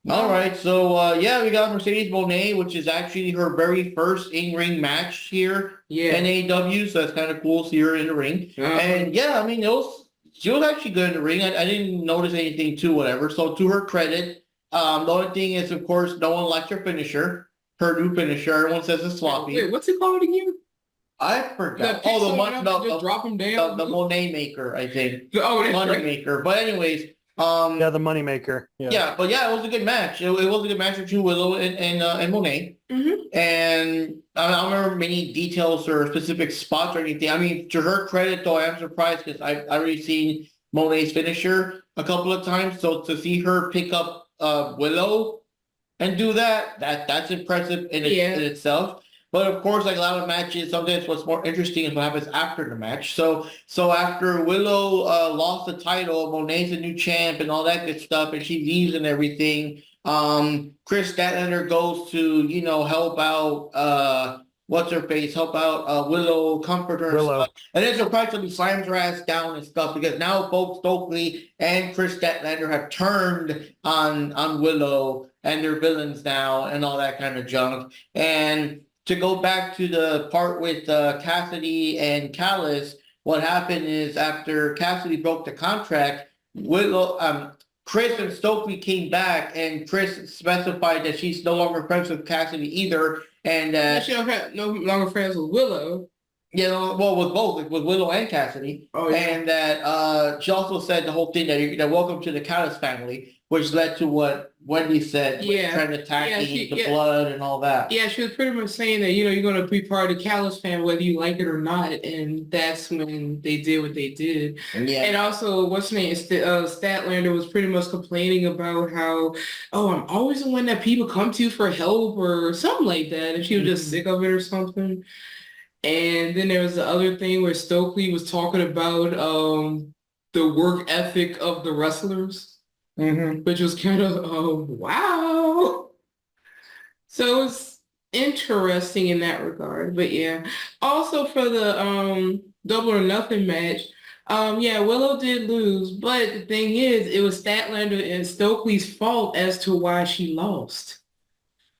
All right, so yeah, we got Mercedes Moné, which is actually her very first in-ring match here in AEW, so that's kind of cool to see her in the ring. And yeah, I mean, she was actually good in the ring. I didn't notice anything too whatever. So to her credit, the only thing is, of course, no one likes her finisher, her new finisher. Everyone says it's sloppy. Wait, what's it called again? I forgot. Oh, just drop him down. The Monet Maker, I think. Oh, that's Money right. Maker. But anyways, yeah, the money maker. but yeah, it was a good match. It was a good match between Willow and Monet. And I don't remember many details or specific spots or anything. I mean, to her credit, though, I am surprised because I've already seen Monet's finisher a couple of times. So to see her pick up Willow and do that's impressive in itself. But of course, like a lot of matches, sometimes what's more interesting is what happens after the match. So after Willow lost the title, Monet's a new champ and all that good stuff, and she leaves and everything. Chris Statlander goes to help out what's her face, help out Willow, comfort her, and stuff. And then surprisingly slams her ass down and stuff because now both Stokely and Chris Statlander have turned on Willow and they're villains now and all that kind of junk. And to go back to the part with Cassidy and Callis, what happened is after Cassidy broke the contract, Chris and Stokely came back, and Chris specified that she's no longer friends with Cassidy either, and she's no longer friends with Willow. Well, with both, with Willow and Cassidy, and that she also said the whole thing that welcome to the Callis family, which led to what Wendy said, trying to attack the blood and all that. Yeah, she was pretty much saying that, you're going to be part of the Callis family, whether you like it or not. And that's when they did what they did. Yeah. And also, what's her name? Statlander was pretty much complaining about how, I'm always the one that people come to for help or something like that. And she was just sick of it or something. And then there was the other thing where Stokely was talking about the work ethic of the wrestlers. Which was kind of, wow. So it's interesting in that regard. But yeah, also for the Double or Nothing match, Willow did lose. But the thing is, it was Statlander and Stokely's fault as to why she lost.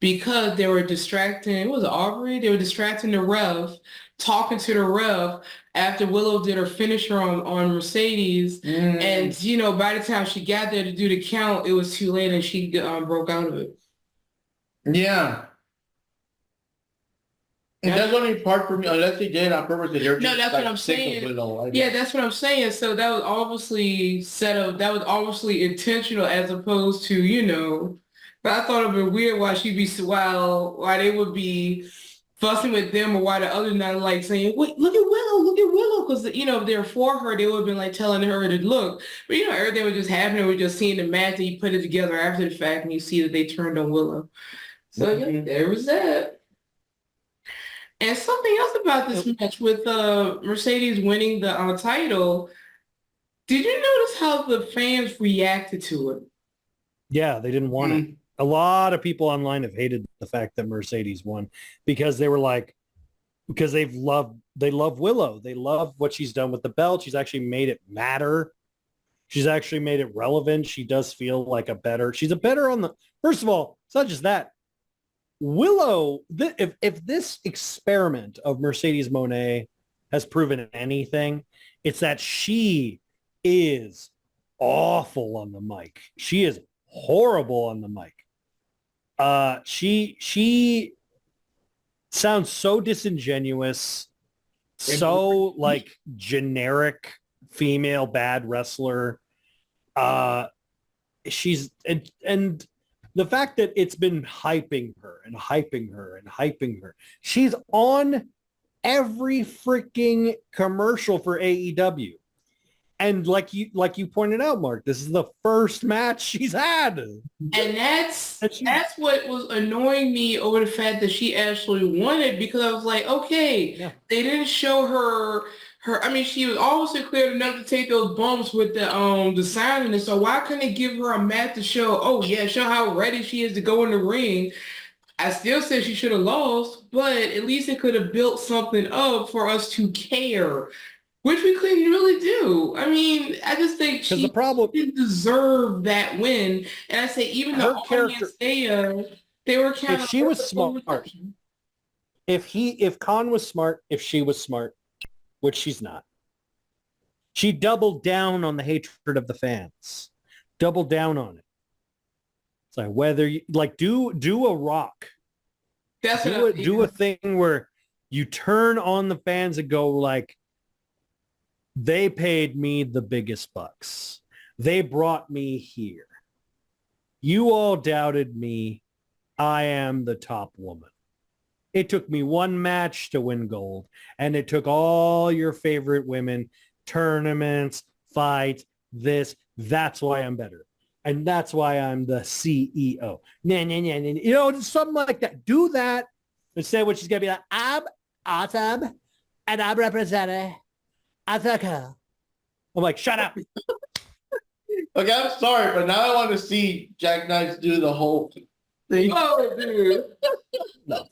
Because they were distracting, it was Aubrey, they were distracting the ref, talking to the ref after Willow did her finisher on Mercedes. And, by the time she got there to do the count, it was too late and she broke out of it. Yeah. And that's only part for me, unless they did on purpose. No, that's what I'm saying. Yeah, that's what I'm saying. So that was obviously set up, that was obviously intentional as opposed to, but I thought it would be weird why why they would be fussing with them or why the other not like saying, wait, look at Willow. Because, if they're for her, they would have been like telling her to look. But, everything was just happening. We're just seeing the match and you put it together after the fact and you see that they turned on Willow. So there was that. And something else about this match with Mercedes winning the title. Did you notice how the fans reacted to it? Yeah, they didn't want it. A lot of people online have hated the fact that Mercedes won because they were like, because they love Willow. They love what she's done with the belt. She's actually made it matter. She's actually made it relevant. She does feel like she's a better on the, first of all, it's not just that. Willow, if this experiment of Mercedes Moné has proven anything, it's that she is awful on the mic. She is horrible on the mic. She sounds so disingenuous, so like generic female bad wrestler. She's and the fact that it's been hyping her. She's on every freaking commercial for AEW. And like you pointed out, Mark, this is the first match she's had. And that's what was annoying me over the fact that she actually won it, because I was like, okay, they didn't show her. I mean, she was obviously cleared enough to take those bumps with the signing, and so why couldn't they give her a match to show, show how ready she is to go in the ring? I still say she should have lost, but at least it could have built something up for us to care. Which we couldn't really do. I mean, I just think the problem didn't deserve that win. And I say even the audience, they were kind if of she was smart, if Khan was smart, if she was smart, which she's not, she doubled down on the hatred of the fans. Double down on it. It's like whether you like do a rock. Do a thing where you turn on the fans and go like, they paid me the biggest bucks. They brought me here. You all doubted me. I am the top woman. It took me one match to win gold, and it took all your favorite women, tournaments, fights, this. That's why I'm better. And that's why I'm the CEO. You know, something like that. Do that instead, which is going to be like, I'm awesome, and I'm representing Africa. I'm like, shut up. Okay, I'm sorry, but now I want to see Jack Knights do the whole thing. Oh, dude. No.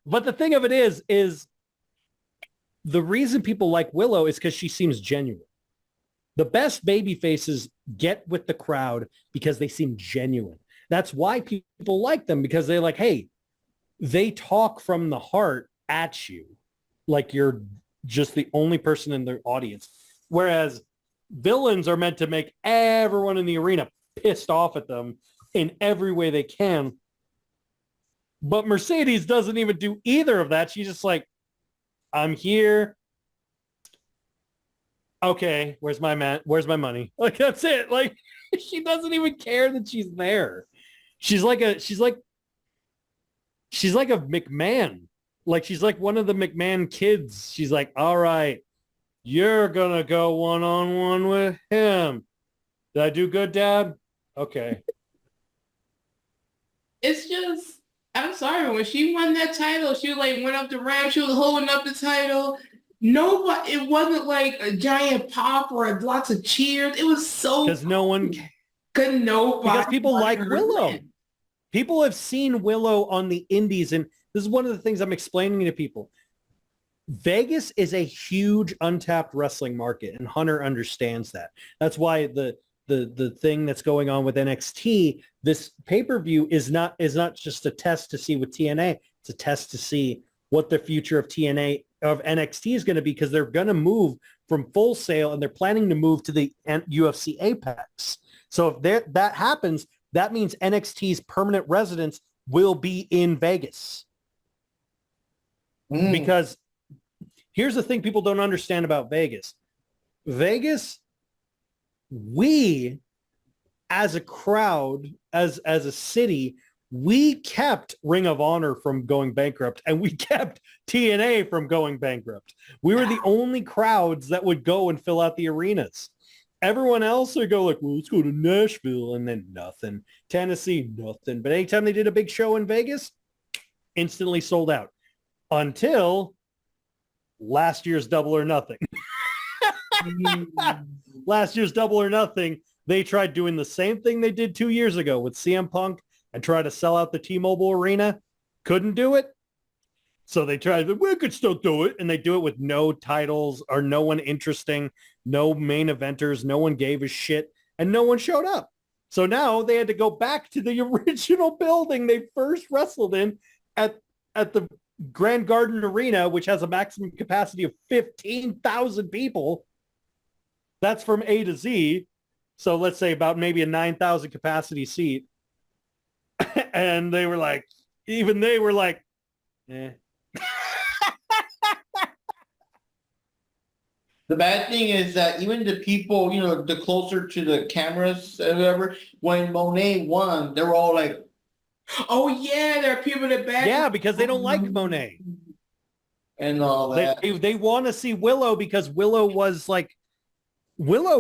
But the thing of it is the reason people like Willow is because she seems genuine. The best baby faces get with the crowd because they seem genuine. That's why people like them, because they're like, hey, they talk from the heart at you like you're just the only person in their audience. Whereas villains are meant to make everyone in the arena pissed off at them in every way they can. But Mercedes doesn't even do either of that. She's just like, I'm here. Okay, where's my money? Like, that's it. Like, she doesn't even care that she's there. She's like a McMahon. Like, she's like one of the McMahon kids. She's like, all right, you're gonna go one-on-one with him. Did I do good, Dad? Okay. It's just, I'm sorry, when she won that title, she like went up the ramp, she was holding up the title. Nobody, it wasn't like a giant pop or lots of cheers. It was so because no one could nobody because people like Willow. People have seen Willow on the indies, and this is one of the things I'm explaining to people. Vegas is a huge untapped wrestling market, and Hunter understands that. That's why the thing that's going on with NXT, this pay-per-view is not just a test to see with TNA. It's a test to see what the future of NXT is going to be, because they're going to move from Full Sail, and they're planning to move to the UFC Apex. So if that happens, that means NXT's permanent residence will be in Vegas. Because here's the thing people don't understand about Vegas. Vegas, we as a crowd, as a city, we kept Ring of Honor from going bankrupt, and we kept TNA from going bankrupt. We were the only crowds that would go and fill out the arenas. Everyone else would go like, well, let's go to Nashville, and then nothing. Tennessee, nothing. But anytime they did a big show in Vegas, instantly sold out. Until last year's Double or Nothing. Last year's Double or Nothing, they tried doing the same thing they did 2 years ago with CM Punk and tried to sell out the T-Mobile Arena. Couldn't do it. So they tried, we could still do it. And they do it with no titles or no one interesting, no main eventers. No one gave a shit, and no one showed up. So now they had to go back to the original building they first wrestled in at the Grand Garden Arena, which has a maximum capacity of 15,000 people. That's from A to Z. So let's say about maybe a 9,000 capacity seat. And they were like, even they were like, eh. The bad thing is that even the people, the closer to the cameras and whatever, when Mone won, they were all like, oh yeah, there are people that back. Yeah, because they don't like Mone. And all that. They want to see Willow, because Willow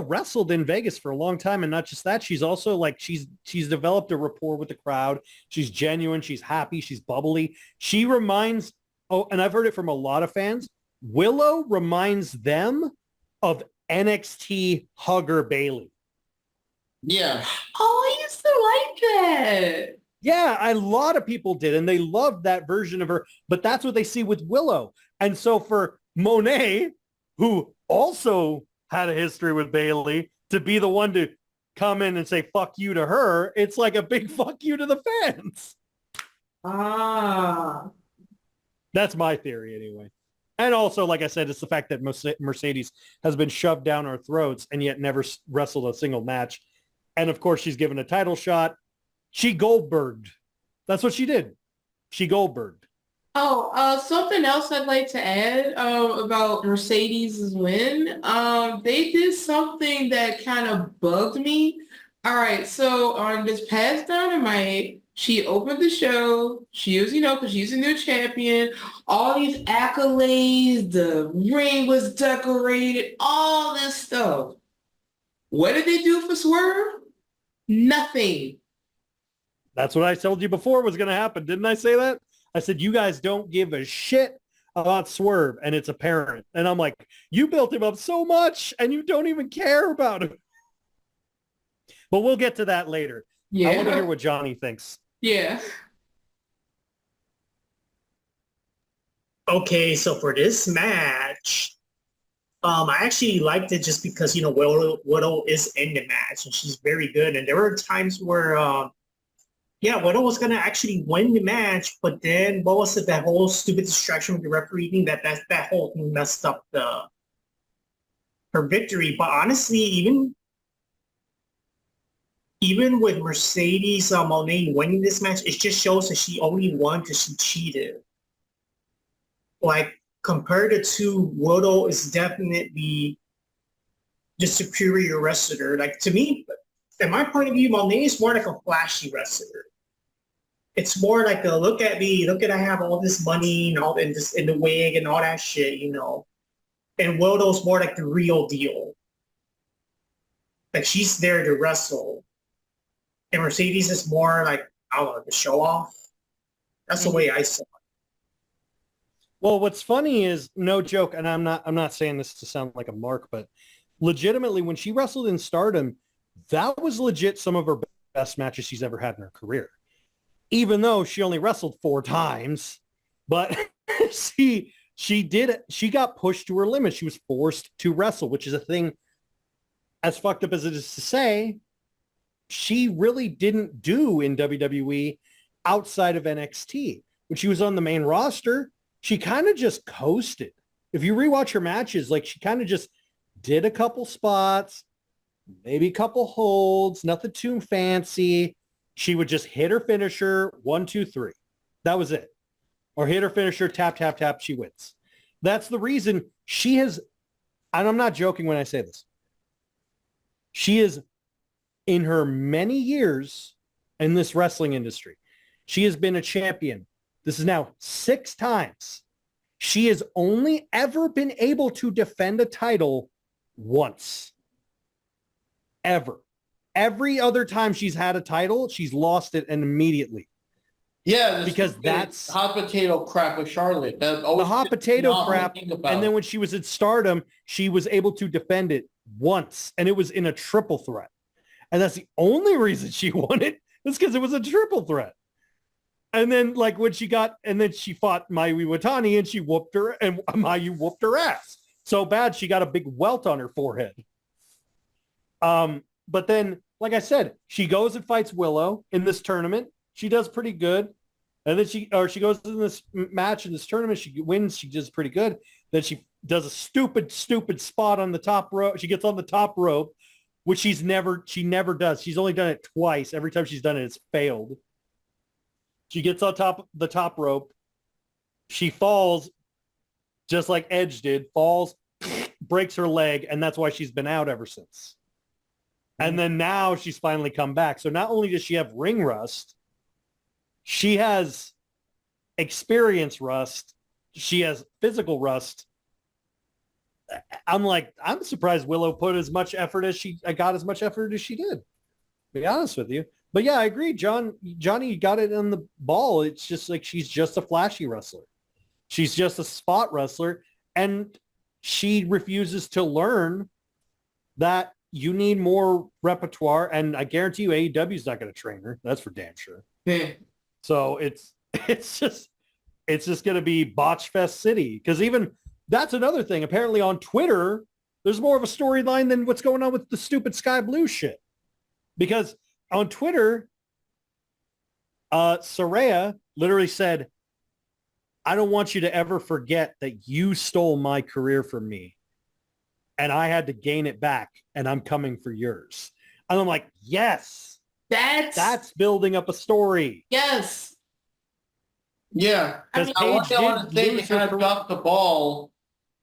wrestled in Vegas for a long time. And not just that, she's also like, she's developed a rapport with the crowd. She's genuine. She's happy. She's bubbly. She reminds, and I've heard it from a lot of fans, Willow reminds them of NXT Hugger Bailey. Yeah. Oh, I used to like that. Yeah, a lot of people did, and they loved that version of her. But that's what they see with Willow. And so for Monet, who also had a history with Bayley, to be the one to come in and say fuck you to her. It's like a big fuck you to the fans. Ah. That's my theory anyway. And also, like I said, it's the fact that Mercedes has been shoved down our throats and yet never wrestled a single match. And of course, she's given a title shot. She Goldberged. That's what she did. She Goldberged. Oh, something else I'd like to add about Mercedes' win. They did something that kind of bugged me. All right, so on this past Dynamite, she opened the show. She was, because she's a new champion. All these accolades, the ring was decorated, all this stuff. What did they do for Swerve? Nothing. That's what I told you before was going to happen. Didn't I say that? I said, you guys don't give a shit about Swerve, and it's apparent. And I'm like, you built him up so much, and you don't even care about him. But we'll get to that later. Yeah. I want to hear what Johnny thinks. Yeah. Okay, so for this match, I actually liked it just because, Willow is in the match, and she's very good. And there were times where, Willow was going to actually win the match, but then what was it, that whole stupid distraction with the referee thing, that whole thing messed up her victory. But honestly, even with Mercedes Mone winning this match, it just shows that she only won because she cheated. Like, compared to Willow is definitely the superior wrestler. Like, to me, in my point of view, Mone is more like a flashy wrestler. It's more like a look at me, look at I have all this money and all in the wig and all that shit, And Willow's more like the real deal. Like, she's there to wrestle. And Mercedes is more like, I don't know, the show off. That's the way I saw it. Well, what's funny is, no joke, and I'm not saying this to sound like a mark, but legitimately when she wrestled in Stardom, that was legit some of her best matches she's ever had in her career. Even though she only wrestled 4 times, but she got pushed to her limit. She was forced to wrestle, which is a thing, as fucked up as it is to say, she really didn't do in WWE outside of NXT. When she was on the main roster, she kind of just coasted. If you rewatch her matches, like, she kind of just did a couple spots, maybe a couple holds, nothing too fancy. She would just hit her finisher, 1, 2, 3. That was it. Or hit her finisher, tap, tap, tap, she wins. That's the reason she has, and I'm not joking when I say this, she is, in her many years in this wrestling industry, she has been a champion. This is now 6 times. She has only ever been able to defend a title once. Ever. Every other time she's had a title, she's lost it and immediately. Yeah, because that's hot potato crap with Charlotte. The hot potato crap. And then when she was at Stardom, she was able to defend it once, and it was in a triple threat. And that's the only reason she won it. Is because it was a triple threat. And then, like, when she got, and then she fought Mayu Iwatani, and she whooped her, and Mayu whooped her ass so bad she got a big welt on her forehead. But then, like I said, she goes and fights Willow in this tournament. She does pretty good. And then she goes in this match in this tournament. She wins. She does pretty good. Then she does a stupid spot on the top rope. She gets on the top rope, which she never does. She's only done it twice. Every time she's done it, it's failed. She gets on the top rope. She falls just like Edge did, falls, breaks her leg, and that's why she's been out ever since. And then now she's finally come back. So not only does she have ring rust, she has experience rust. She has physical rust. I'm surprised Willow put as much effort as she got as much effort as she did, to be honest with you. But yeah, I agree. Johnny got it on the ball. It's just like, she's just a flashy wrestler. She's just a spot wrestler. And she refuses to learn that you need more repertoire. And I guarantee you AEW is not going to train her. That's for damn sure. So it's just going to be Botch Fest City. Because even that's another thing. Apparently on Twitter, there's more of a storyline than what's going on with the stupid Sky Blue shit. Because on Twitter, Saraya literally said, I don't want you to ever forget that you stole my career from me and I had to gain it back and I'm coming for yours. And I'm like, yes, that's building up a story. Yes. Yeah. I mean, One thing I want to say to lose kind her of drop the ball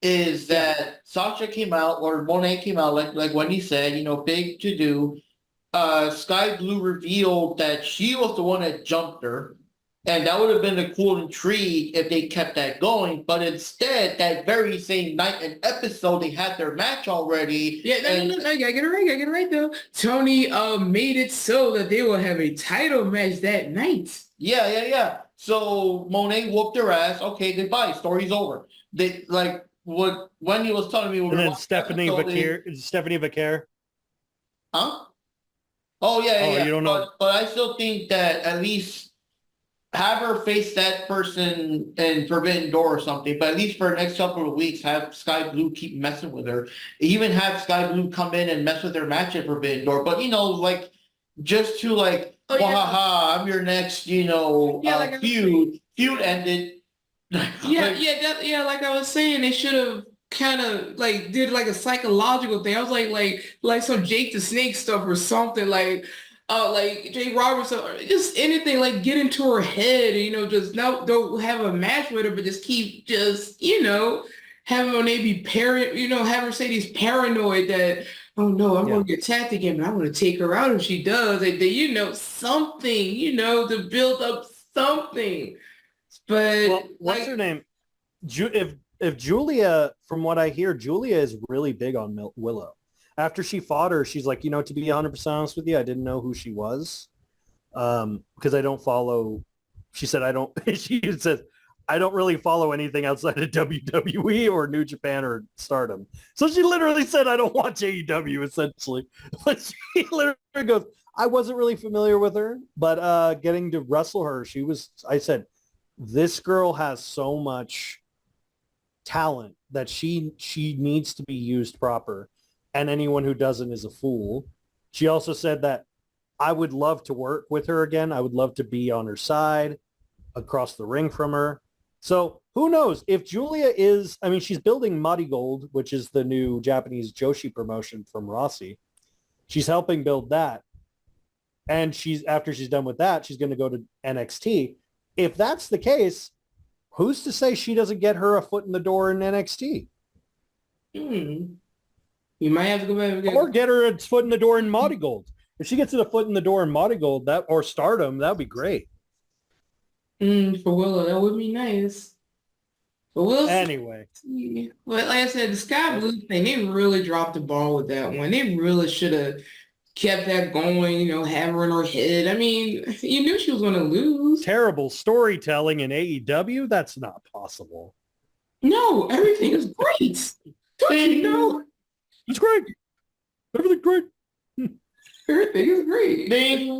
is that Sasha came out, or Monet came out, like Wendy said, big to do. Sky Blue revealed that she was the one that jumped her. And that would have been a cool intrigue if they kept that going. But instead, that very same night and episode, they had their match already. Yeah, no, I gotta get it right though. Tony made it so that they will have a title match that night. Yeah. So Monet whooped her ass. Okay, goodbye. Story's over. They like what Wendy was telling me. And then Stephanie Vaquer. Huh? Oh yeah. You don't know. But I still think that at least have her face that person in Forbidden Door or something. But at least for the next couple of weeks, have Sky Blue keep messing with her. Even have Sky Blue come in and mess with her match at Forbidden Door. But like just to like, I'm your next, like feud. Feud ended. Like I was saying, they should have kind of like did like a psychological thing. I was like some Jake the Snake stuff or something like Jake Roberts or just anything, like get into her head, just don't have a match with her, but just keep have Monet be have Mercedes paranoid that, oh no, I'm going to get attacked again, but I'm going to take her out if she does. Something, to build up something. But what's her name? If Julia, from what I hear, Julia is really big on Willow. After she fought her, she's like, to be 100% honest with you, I didn't know who she was because I don't follow. She said, she says, I don't really follow anything outside of WWE or New Japan or Stardom. So she literally said, I don't watch AEW, essentially. But she literally goes, I wasn't really familiar with her, but getting to wrestle her, I said, this girl has so much talent that she needs to be used proper. And anyone who doesn't is a fool. She also said that I would love to work with her again. I would love to be on her side, across the ring from her. So who knows if Julia she's building Mighty Gold, which is the new Japanese Joshi promotion from Rossi. She's helping build that. And after she's done with that, she's going to go to NXT. If that's the case, who's to say she doesn't get her a foot in the door in NXT? You might have to go back or get her a foot in the door in Mighty Gold. If she gets a foot in the door in Mighty Gold, or Stardom, that would be great. For Willow, that would be nice. But anyway. But like I said, the Sky Blue thing, they really dropped the ball with that one. They really should have kept that going, have her in her head. I mean, you knew she was going to lose. Terrible storytelling in AEW? That's not possible. No, everything is great. Don't you know? It's great. Everything's great. Everything is great.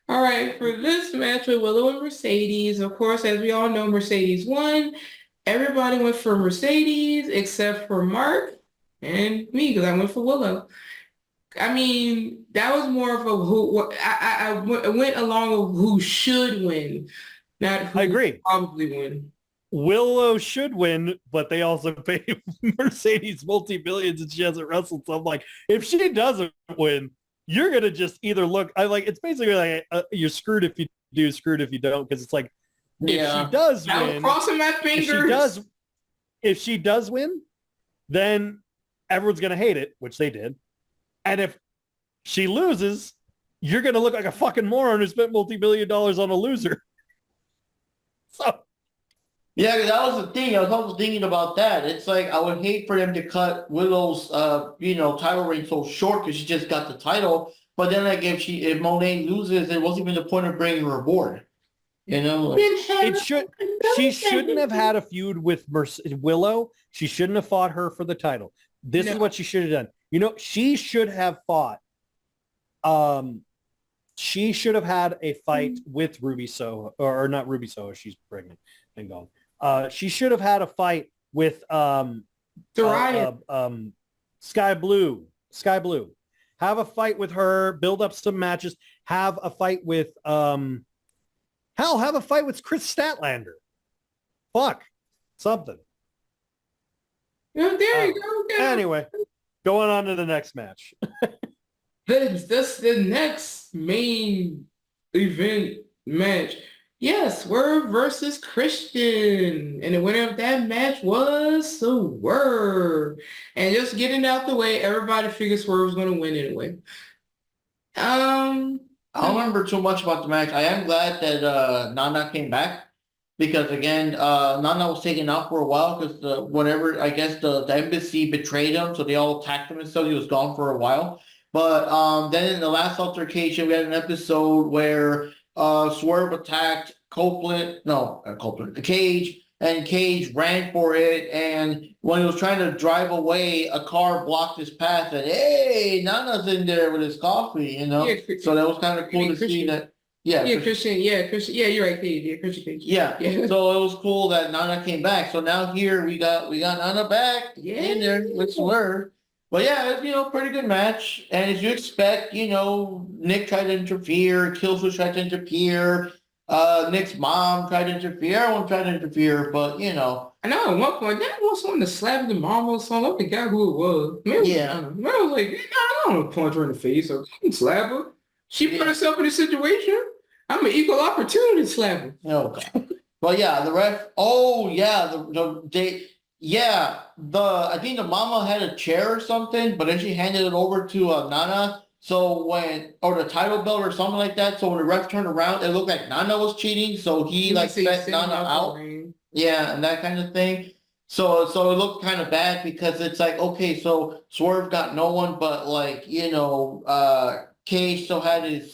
All right, for this match with Willow and Mercedes, of course, as we all know, Mercedes won. Everybody went for Mercedes except for Mark and me, because I went for Willow. I mean, that was more of a who. I went along with who should win, not who I agree. Probably win. Willow should win, but they also pay Mercedes multi-billions and she hasn't wrestled. So I'm like, if she doesn't win, you're going to just either look, it's basically like you're screwed if you do, screwed if you don't. Cause it's like, if she does win, I'm crossing my fingers. If she does win, then everyone's going to hate it, which they did. And if she loses, you're going to look like a fucking moron who spent multi-billion dollars on a loser. So. Yeah, that was the thing. I was also thinking about that. It's like I would hate for them to cut Willow's, title reign so short because she just got the title. But then, like, if Monet loses, it wasn't even the point of bringing her aboard. She shouldn't have had a feud with Willow. She shouldn't have fought her for the title. This is what she should have done. She should have fought. She should have had a fight with Ruby Soho, or not Ruby Soho. She's pregnant and gone. She should have had a fight with Sky Blue. Have a fight with her, build up some matches, have a fight with have a fight with Chris Statlander. Fuck. Something. Yeah, there you go. Okay. Anyway, going on to the next match. That's the next main event match. Yes, Swerve versus Christian. And the winner of that match was Swerve. And just getting out the way, everybody figured Swerve was going to win anyway. I don't remember too much about the match. I am glad that Nana came back because again, Nana was taken out for a while because whatever, I guess the embassy betrayed him, so they all attacked him and stuff. He was gone for a while. But then in the last altercation, we had an episode where Swerve attacked Cage, and Cage ran for it, and when he was trying to drive away, a car blocked his path, and hey, Nana's in there with his coffee, you know? Yeah, so that was kind of cool to see that. Christian. Yeah, you're right, Cage. Yeah, Christian Cage. Yeah. So it was cool that Nana came back. So now here we got Nana back in there with Swerve. But yeah, pretty good match. And as you expect, Nick tried to interfere, Killswitch tried to interfere, Nick's mom tried to interfere, everyone tried to interfere, but I know at one point, that was someone to slap the mom or something. I forgot who it was. Maybe, I was like, I don't want to punch her in the face or slap her. She put herself in a situation. I'm an equal opportunity slapper. Okay. Well, yeah, the ref. Oh, yeah, I think the mama had a chair or something, but then she handed it over to Nana. So or the title belt or something like that. So when the ref turned around, it looked like Nana was cheating. So he set Nana out. Yeah, and that kind of thing. So it looked kind of bad because it's like, okay, so Swerve got no one, but Cage still had his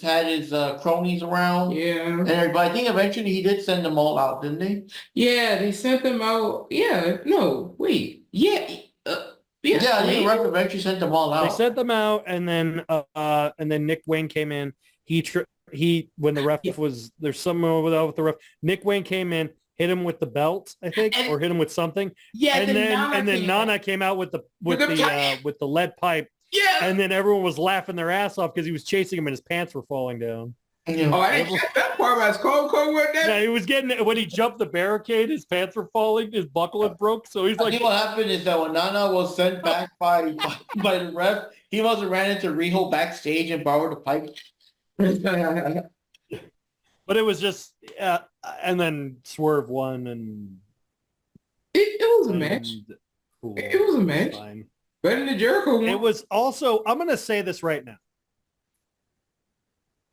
cronies around. Yeah. And everybody. I think eventually he did send them all out, didn't he? Yeah, they sent them out. Yeah. No, wait. Yeah. I think the ref eventually sent them all out. They sent them out, and then Nick Wayne came in. When the ref was there's something over there with the ref. Nick Wayne came in, hit him with the belt, I think, or hit him with something. Yeah, and then Nana came out with the lead pipe. Yeah. And then everyone was laughing their ass off because he was chasing him and his pants were falling down. Yeah. Oh, I didn't get that part about his cold with that. Yeah, he was getting when he jumped the barricade, his pants were falling, his buckle had broke. So he's I think what happened is that when Nana was sent back by the ref, he must have ran into Riho backstage and borrowed a pipe. But it was just and then Swerve won, and it was a match. Cool. It was a match. Fine. Better than Jericho one. It was also, I'm going to say this right now.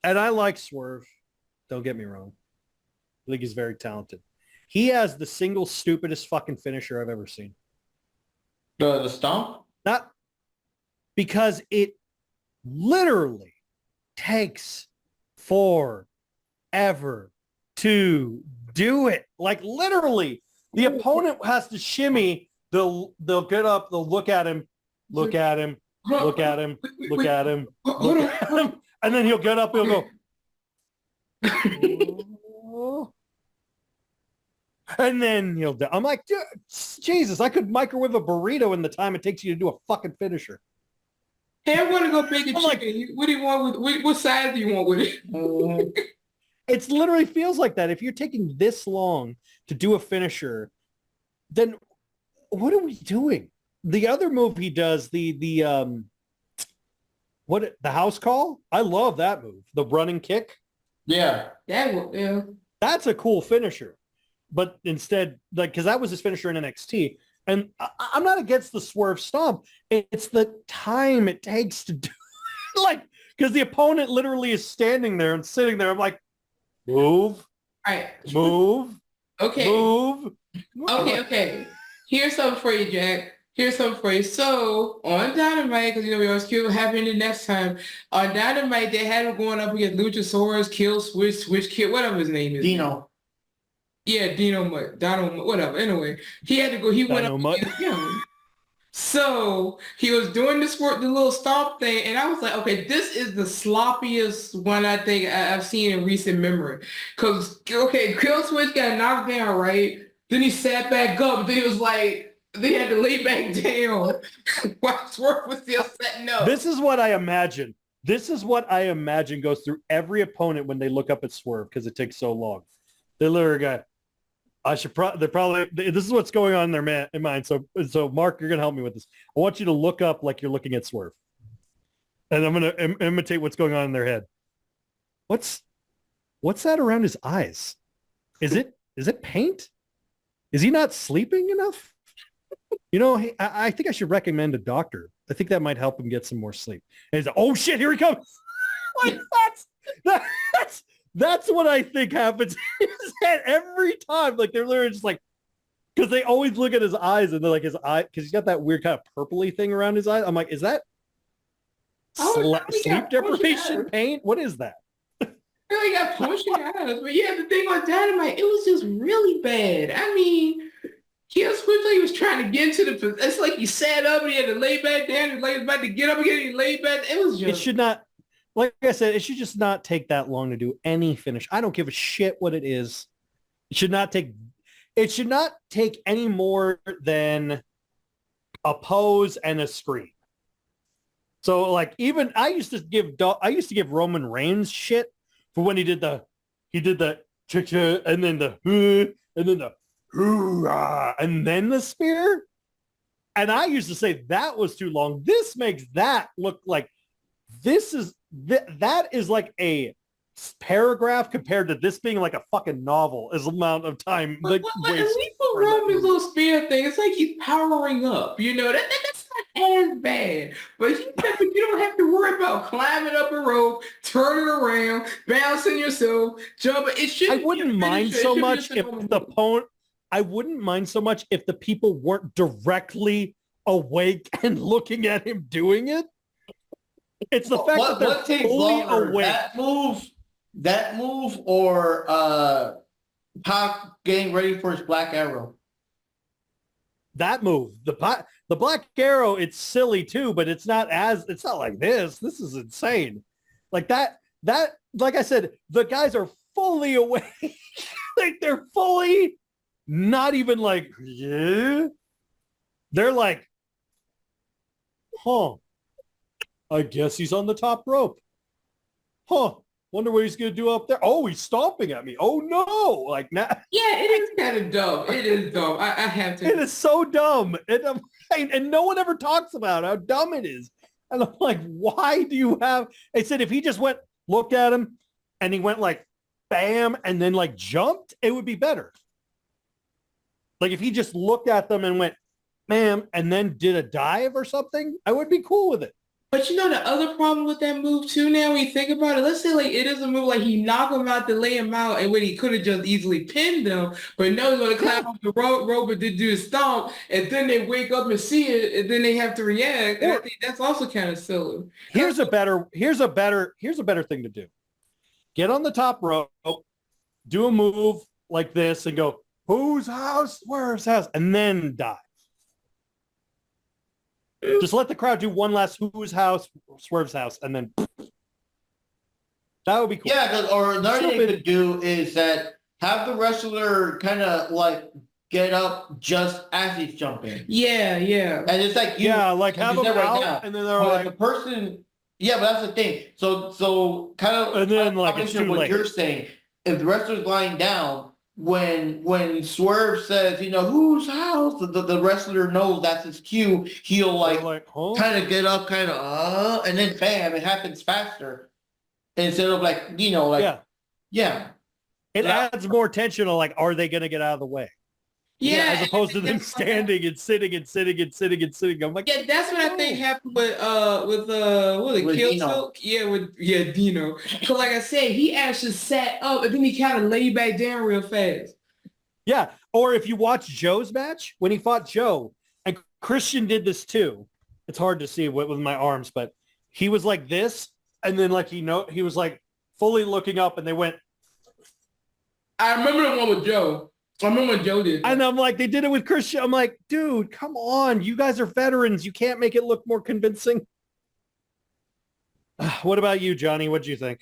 And I like Swerve. Don't get me wrong. I think he's very talented. He has the single stupidest fucking finisher I've ever seen. The stomp? Not because it literally takes forever to do it. Like literally, the opponent has to shimmy. They'll get up. They'll look at him, and then he'll get up. He'll go, and then he'll. I'm like, Jesus! I could microwave a burrito in the time it takes you to do a fucking finisher. Hey, I want to go bake a chicken. What do you want with? What side do you want with it? It literally feels like that. If you're taking this long to do a finisher, then what are we doing? The other move he does, the house call? I love that move. The running kick. Yeah. That's a cool finisher. But instead, because that was his finisher in NXT. And I'm not against the Swerve stomp. It's the time it takes to do it. Because the opponent literally is standing there and sitting there. I'm like, move. All right. Move. Okay. Move. Okay. Here's something for you, Jack. Here's something for you. So on Dynamite, because we always cute what happened the next time. On Dynamite, they had him going up against Luchasaurus, Kill Switch Kill, whatever his name is. Dino. Yeah, Dino, whatever. Anyway, he had to go. He went up against him. So he was doing the little stomp thing, and I was like, okay, this is the sloppiest one I think I've seen in recent memory. Because Kill Switch got knocked down, right? Then he sat back up, and then he was like, They had to lay back down while Swerve was still setting up. This is what I imagine. This is what I imagine goes through every opponent when they look up at Swerve because it takes so long. They literally go, they're probably, this is what's going on in their mind. So Mark, you're going to help me with this. I want you to look up like you're looking at Swerve. And I'm going to imitate what's going on in their head. What's that around his eyes? Is it paint? Is he not sleeping enough? You know, I think I should recommend a doctor. I think that might help him get some more sleep. And he's like, oh shit, here he comes. Like that's what I think happens in his head every time. Like they're literally just like, because they always look at his eyes and they're like his eye, because he's got that weird kind of purpley thing around his eyes. I'm like, is that sleep deprivation paint? What is that? Really got punchy eyes. But yeah, the thing on Dynamite, it was just really bad. I mean, he was trying to get into the, it's like he sat up and he had to lay back down and like he was about to get up again and he laid back. It was just. It should not, like I said, it should just not take that long to do any finish. I don't give a shit what it is. It should not take any more than a pose and a scream. So like even I used to give Roman Reigns shit for when he did the cha-cha and then the and then the hoorah and then the spear. And I used to say that was too long. This makes that look like that is like a paragraph compared to this being like a fucking novel is the amount of time. But at least for Roman's little spear thing, it's like he's powering up. You know, that's not as bad. But you don't have to worry about climbing up a rope, turning around, bouncing yourself, jumping. It should. I wouldn't mind so much if the opponent. I wouldn't mind so much if the people weren't directly awake and looking at him doing it. It's the fact that they're fully awake. That move or Pac getting ready for his Black Arrow. That move, the Black Arrow, it's silly too, but it's not like this. This is insane. Like that, like I said, the guys are fully awake. Like they're fully not even like, yeah. They're like, huh, I guess he's on the top rope. Huh. Wonder what he's gonna do up there. Oh, he's stomping at me. Oh no! Like now. Yeah, it is kind of dumb. It is dumb. I have to. It is so dumb, and no one ever talks about how dumb it is. And I'm like, why do you have? They said if he just looked at him, and he went like, bam, and then like jumped, it would be better. Like if he just looked at them and went, bam, and then did a dive or something, I would be cool with it. But you know the other problem with that move too now when you think about it, let's say like it is a move like he knocked him out to lay him out and when he could have just easily pinned them, but no, he's gonna climb up the rope and then do a stomp and then they wake up and see it and then they have to react. And I think that's also kind of silly. Here's a better thing to do. Get on the top rope, do a move like this and go, whose house? Where's house? And then dive. Just let the crowd do one last whose house, Swerve's house, and then that would be cool. Yeah, or another thing to do is that have the wrestler kind of like get up just as he's jumping. Yeah. And it's like like have them out, and then they're like the person. Yeah, but that's the thing. So kind of, and then like it's too what late. You're saying, if the wrestler's lying down. When Swerve says, you know, whose house, the wrestler knows that's his cue. He'll like kind of get up, and then bam, it happens faster instead of like, you know, like yeah. It adds more tension to like, are they going to get out of the way? Yeah, as opposed to them standing and sitting and sitting and sitting and sitting. I'm like, yeah, that's what I think happened with Kill Choke? Dino. So like I said, he actually sat up and then he kind of laid back down real fast. Yeah, or if you watch Joe's match when he fought Joe, and Christian did this too. It's hard to see with my arms, but he was like this, and then like he was like fully looking up, and they went. I remember the one with Joe. I remember when Joe did that. And I'm like, they did it with Christian. I'm like, dude, come on. You guys are veterans. You can't make it look more convincing. What about you, Johnny? What do you think?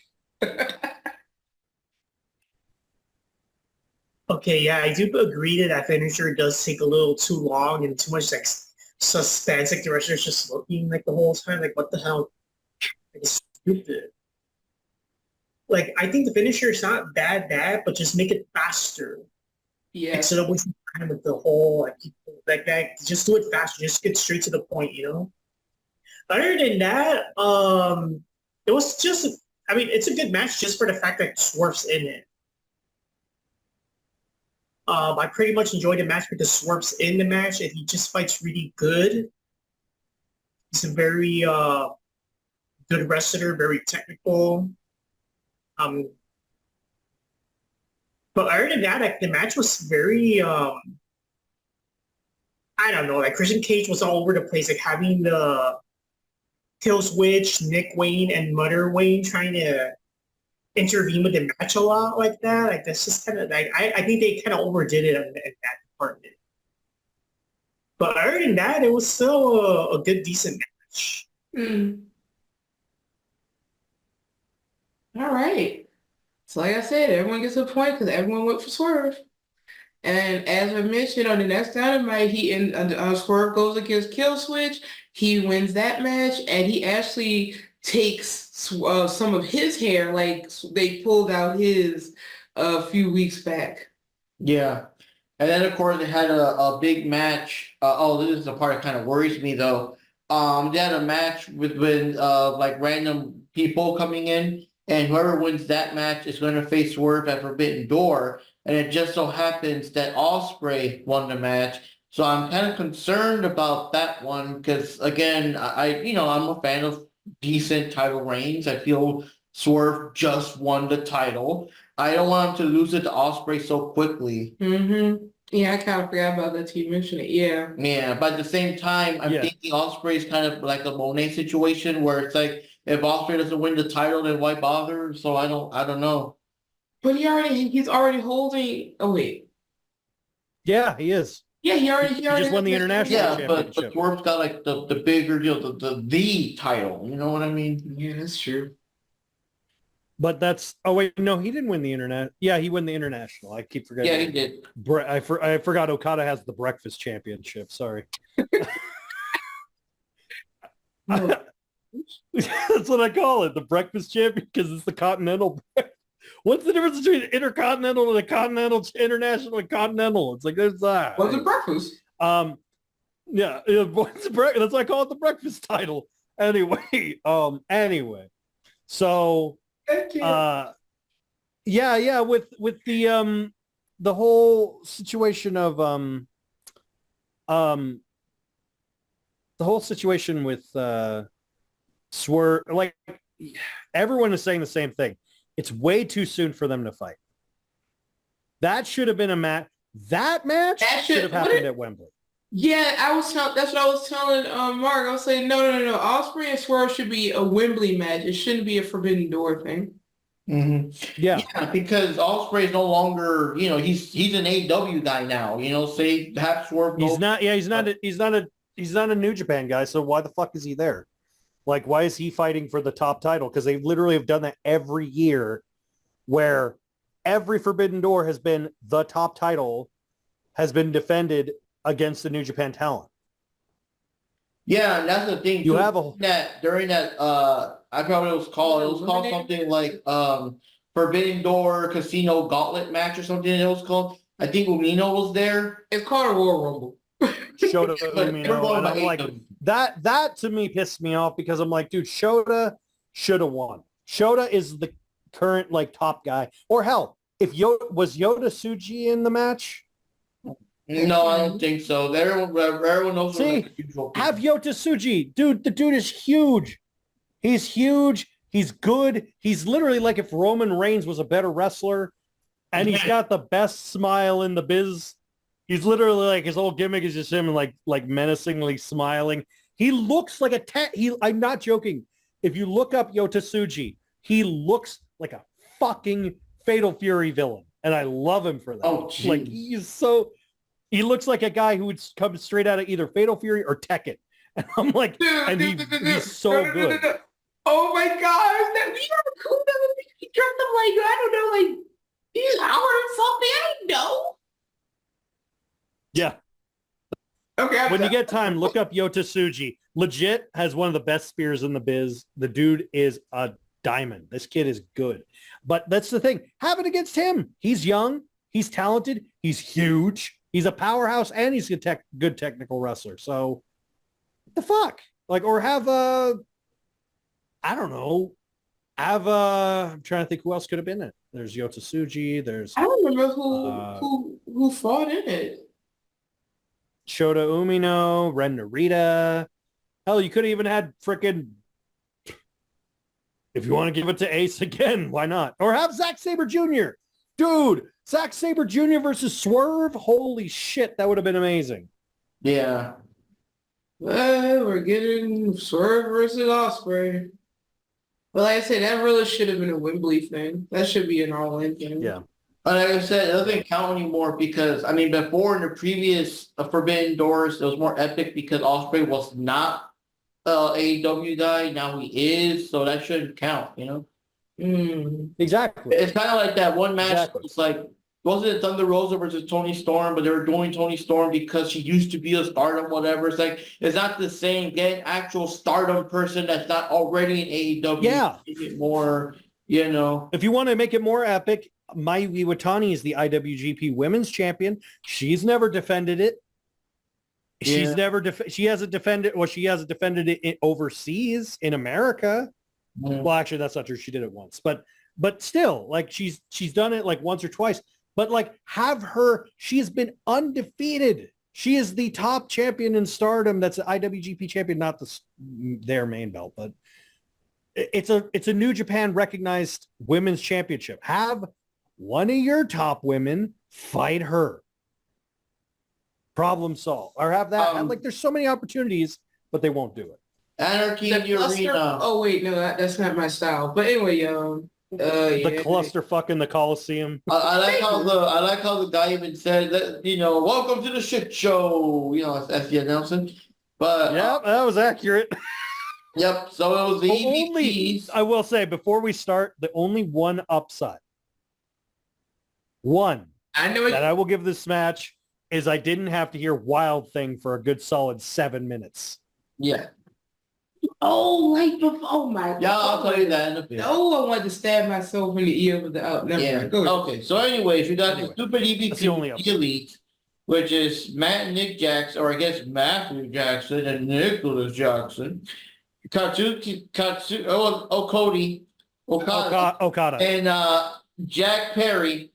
Okay, yeah, I do agree that that finisher does take a little too long and too much like suspense. Like the wrestler's just looking like the whole time, like what the hell? Like, it's stupid. Like I think the finisher is not bad, but just make it faster. Yeah. Instead of wasting time with the whole like people like that. Just do it faster. Just get straight to the point, you know. Other than that, it was just. I mean, it's a good match just for the fact that Swerve's in it. I pretty much enjoyed the match because Swerve's in the match and he just fights really good. He's a very good wrestler, very technical. But other than that, like, the match was very I don't know, like Christian Cage was all over the place, like having the Kill Switch, Nick Wayne, and Mother Wayne trying to intervene with the match a lot like that. Like that's just kind of like I think they kind of overdid it in that department. But other than that, it was still a good, decent match. Mm. All right. So like I said, everyone gets a point because everyone went for Swerve. And as I mentioned on the next Dynamite, Swerve goes against Kill Switch. He wins that match, and he actually takes some of his hair, like they pulled out his a few weeks back. Yeah. And then, of course, they had a big match. This is the part that kind of worries me, though. They had a match with like random people coming in, and whoever wins that match is going to face Swerve at Forbidden Door. And it just so happens that Ospreay won the match. So I'm kind of concerned about that one because, again, I'm a fan of decent title reigns. I feel Swerve just won the title. I don't want him to lose it to Ospreay so quickly. Mm-hmm. Yeah, I kind of forgot about that. You mentioned it. Yeah. Yeah, but at the same time, I'm thinking Ospreay is kind of like a Mone situation where it's like if Ospreay doesn't win the title, then why bother? So I don't know. But he's already holding. Oh wait. Yeah, he is. Yeah, he just won the international championship. But Swerve's got like the bigger deal, the title. You know what I mean? Yeah, that's true. But that's no, he didn't win the internet. Yeah, he won the international. I keep forgetting. Yeah, he did. I forgot Okada has the breakfast championship. Sorry. That's what I call it, the breakfast champion, because it's the continental. What's the difference between intercontinental and the continental, international and continental? It's like there's that. What's the breakfast? Yeah, what's the breakfast? That's why I call it the breakfast title. Anyway, so yeah, with the whole situation of with Swerve, like everyone is saying the same thing. It's way too soon for them to fight. That should have been a match. That match should have happened at Wembley. Yeah, that's what I was telling Mark. I was saying no. Ospreay and Swerve should be a Wembley match. It shouldn't be a Forbidden Door thing. Mm-hmm. Yeah, because Ospreay is no longer, he's an AEW guy now. Say have Swerve. He's not a New Japan guy. So why the fuck is he there? Like, why is he fighting for the top title? Because they literally have done that every year, where every Forbidden Door has been the top title has been defended against the New Japan talent. Yeah, and that's the thing. You have during that I forgot what it was called. It was called something like Forbidden Door Casino Gauntlet match or something. It was called. I think Umino was there. It's called a Royal Rumble. Shota Umino, and I'm like, that to me pissed me off because I'm like, dude, Shota should have won. Shota is the current top guy. Or hell, if was Yota Tsuji in the match? No, I don't think so. Everyone knows. See, have Yota Tsuji. Dude, the dude is huge. He's huge. He's good. He's literally like if Roman Reigns was a better wrestler, and he's got the best smile in the biz. He's literally like his whole gimmick is just him like menacingly smiling. He looks like I'm not joking. If you look up Yota Tsuji, he looks like a fucking Fatal Fury villain, and I love him for that. Oh, geez. Like he looks like a guy who would come straight out of either Fatal Fury or Tekken. And I'm like, he's so good. Oh my gosh, that we are cool. He dressed up like, I don't know, like he's Howard or something. I don't know. Yeah. Okay. When you get time, look up Yota Tsuji. Legit has one of the best spears in the biz. The dude is a diamond. This kid is good. But that's the thing. Have it against him. He's young. He's talented. He's huge. He's a powerhouse and he's a good technical wrestler. So what the fuck? Like, or have a, I don't know. Have a, I'm trying to think who else could have been it. There's Yota Tsuji. There's I don't remember who fought in it. Shota Umino, Ren Narita. Hell, you could have even had frickin', if you want to give it to Ace again, why not? Or have Zack Sabre Jr. Dude, Zack Sabre Jr. versus Swerve. Holy shit, that would have been amazing. Yeah. Well, we're getting Swerve versus Ospreay. Well, like I said, that really should have been a Wembley thing. That should be an all-in thing. Yeah. But like I said, it doesn't count anymore because, I mean, before in the previous Forbidden Doors, it was more epic because Ospreay was not AEW guy. Now he is, so that shouldn't count, you know? Exactly. It's kind of like that one match. Exactly. It's like, wasn't it Thunder Rosa versus Tony Storm, but they were doing Tony Storm because she used to be a Stardom, whatever. It's like, it's not the same. Get an actual Stardom person that's not already in AEW. Yeah. Make it more, you know. If you want to make it more epic, Mai Iwatani is the IWGP Women's Champion. She's never defended it. She's Yeah. never she hasn't defended. Well, she hasn't defended it overseas in America. Mm. Well, actually, that's not true. She did it once, but still, like she's done it like once or twice. But like, have her. She's been undefeated. She is the top champion in Stardom. That's an IWGP champion, not their main belt, but it's a New Japan recognized women's championship. Have one of your top women fight her. Problem solved. Or have that. Like, there's so many opportunities, but they won't do it. Anarchy in the arena. Oh wait, no, that's not my style. But anyway, The clusterfuck in the Coliseum. I like how the guy even said that, you know, welcome to the shit show. You know, that's the announcement. But yeah, that was accurate. Yep. So it was the EVPs. I will say before we start, the only one upside, I know that I will give this match is I didn't have to hear Wild Thing for a good solid 7 minutes. Yeah. Oh, like before. Oh my God. Yeah, I'll tell you that in a bit. Oh, I wanted to stab myself in the ear with the out. Yeah. Okay. So anyways, you got the stupid That's the only EVP upside. Elite, which is Matt and Nick Jackson, or I guess Matthew Jackson and Nicholas Jackson. Cody, Okada. And Jack Perry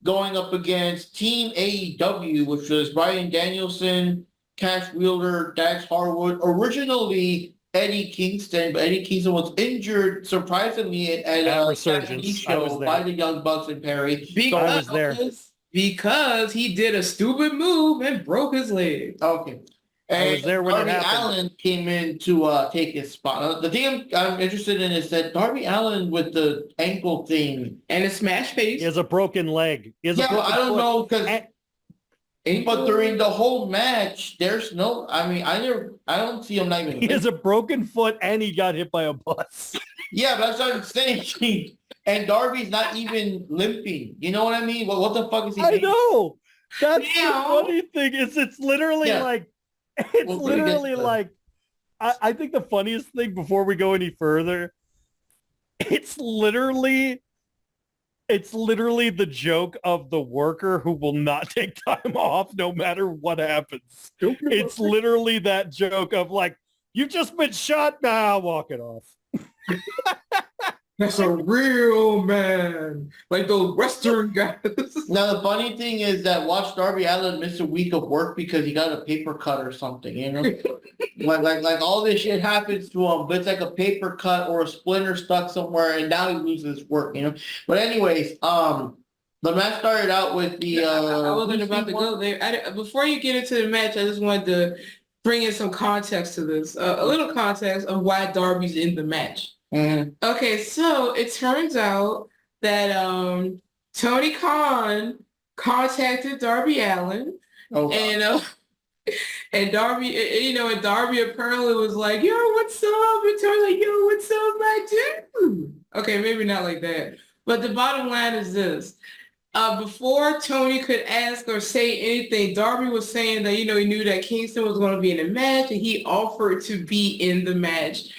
going up against Team AEW, which was Bryan Danielson, Cash Wheeler, Dax Harwood, originally Eddie Kingston, but Eddie Kingston was injured surprisingly at a Resurgence. show by the Young Bucks and Perry. I was there. Because he did a stupid move and broke his leg. Okay. I was And there when it Darby happened. Allin came in to take his spot. The thing I'm interested in is that Darby Allin with the ankle thing. And a smash face. He has a broken leg. He has a Yeah, broken I don't foot. know because And but during the whole match, there's no. I mean, I don't see him not even. he has a broken foot and he got hit by a bus. Yeah, but that's what I'm saying. And Darby's not even limping. You know what I mean? Well, what the fuck is he I doing? know. That's the Yeah. funny thing. It's literally Yeah. like, Well, we get to- like, I think the funniest thing before we go any further, it's literally the joke of the worker who will not take time off no matter what happens. It's literally that joke of like, you've just been shot, now walk it off. That's a real man. Like those Western guys. Now the funny thing is that watch Darby Allin miss a week of work because he got a paper cut or something, you know? like all this shit happens to him, but it's like a paper cut or a splinter stuck somewhere and now he loses work, you know? But anyways, the match started out with the I wasn't about to go there. Before you get into the match, I just wanted to bring in some context to this. A little context of why Darby's in the match. Mhm. Okay, so it turns out that Tony Khan contacted Darby Allin, Oh, and Darby, and Darby apparently was like, "Yo, what's up?" And Tony's like, "Yo, what's up, my dude?" Okay, maybe not like that, but the bottom line is this: Before Tony could ask or say anything, Darby was saying that, he knew that Kingston was going to be in the match, and he offered to be in the match,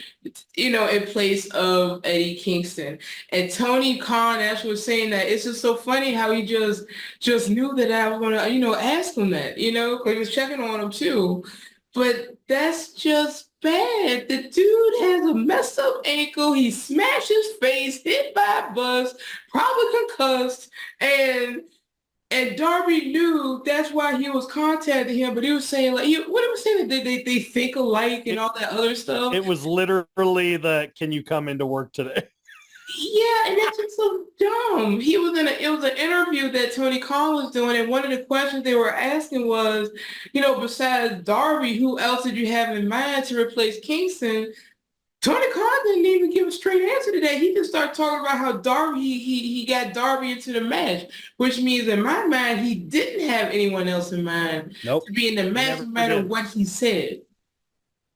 in place of Eddie Kingston. And Tony Khan actually was saying that it's just so funny how he just knew that I was going to, ask him that, because he was checking on him too. But that's just bad. The dude has a messed up ankle. He smashed his face, hit by a bus, probably concussed, and Darby knew that's why he was contacting him. But he was saying what he was saying that they think alike and all that other stuff. It was literally can you come into work today? Yeah, and that's just so dumb. It was an interview that Tony Khan was doing, and one of the questions they were asking was, besides Darby, who else did you have in mind to replace Kingston? Tony Khan didn't even give a straight answer to that. He just started talking about how Darby, he got Darby into the match, which means in my mind, he didn't have anyone else in mind to be in the match no matter what he said.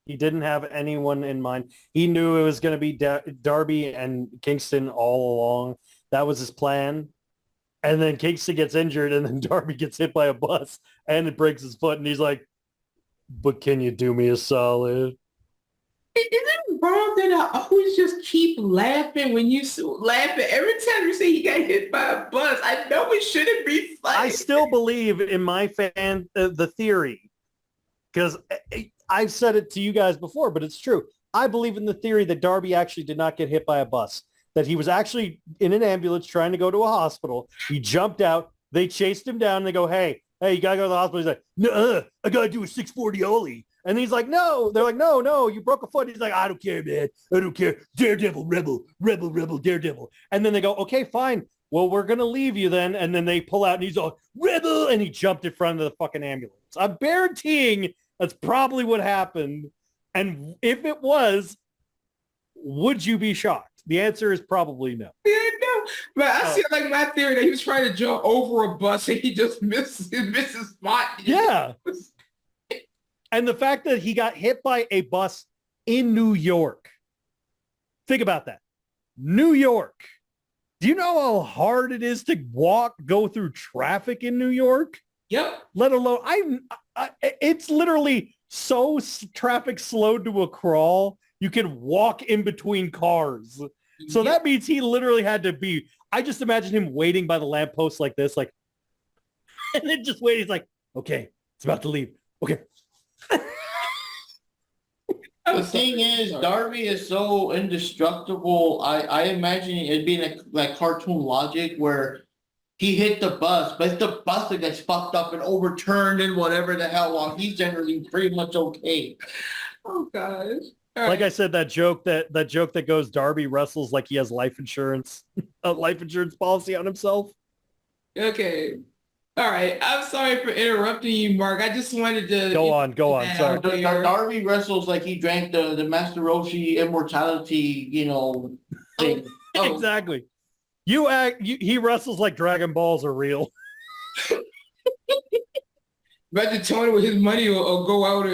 He didn't have anyone in mind. He knew it was going to be Darby and Kingston all along. That was his plan. And then Kingston gets injured, and then Darby gets hit by a bus, and it breaks his foot, and he's like, but can you do me a solid? Is it wrong that I always just keep laughing when you laugh at every time you say he got hit by a bus? I know it shouldn't be funny. I still believe in my the theory, because I've said it to you guys before, but it's true. I believe in the theory that Darby actually did not get hit by a bus, that he was actually in an ambulance trying to go to a hospital. He jumped out. They chased him down. And they go, hey, you got to go to the hospital. He's like, no, I got to do a 640 ollie. And he's like, no. They're like, no, you broke a foot. He's like, I don't care, man. I don't care. Daredevil, rebel, Daredevil. And then they go, okay, fine. Well, we're going to leave you then. And then they pull out and he's all, rebel. And he jumped in front of the fucking ambulance. I'm guaranteeing that's probably what happened. And if it was, would you be shocked? The answer is probably no. Yeah, no. But I see like my theory that he was trying to jump over a bus and he just missed his spot. Yeah. And the fact that he got hit by a bus in New York. Think about that. New York. Do you know how hard it is to go through traffic in New York? Yep. Let alone, it's literally so traffic slowed to a crawl, you can walk in between cars. So that means he literally had to be, I just imagine him waiting by the lamppost like this, like, and then just waiting. He's like, okay, it's about to leave. Okay. The thing is, Darby is so indestructible. I imagine it being like cartoon logic where he hit the bus, but it's the bus that gets fucked up and overturned and whatever the hell, while he's generally pretty much okay. Oh gosh. Like I said, that joke that goes, Darby wrestles like he has life insurance, a life insurance policy on himself. Okay. All right. I'm sorry for interrupting you, Mark. I just wanted to go on. Sorry. Darby wrestles like he drank the Master Roshi immortality, thing. Oh. Exactly. He wrestles like Dragon Balls are real. Imagine Tony with his money will go out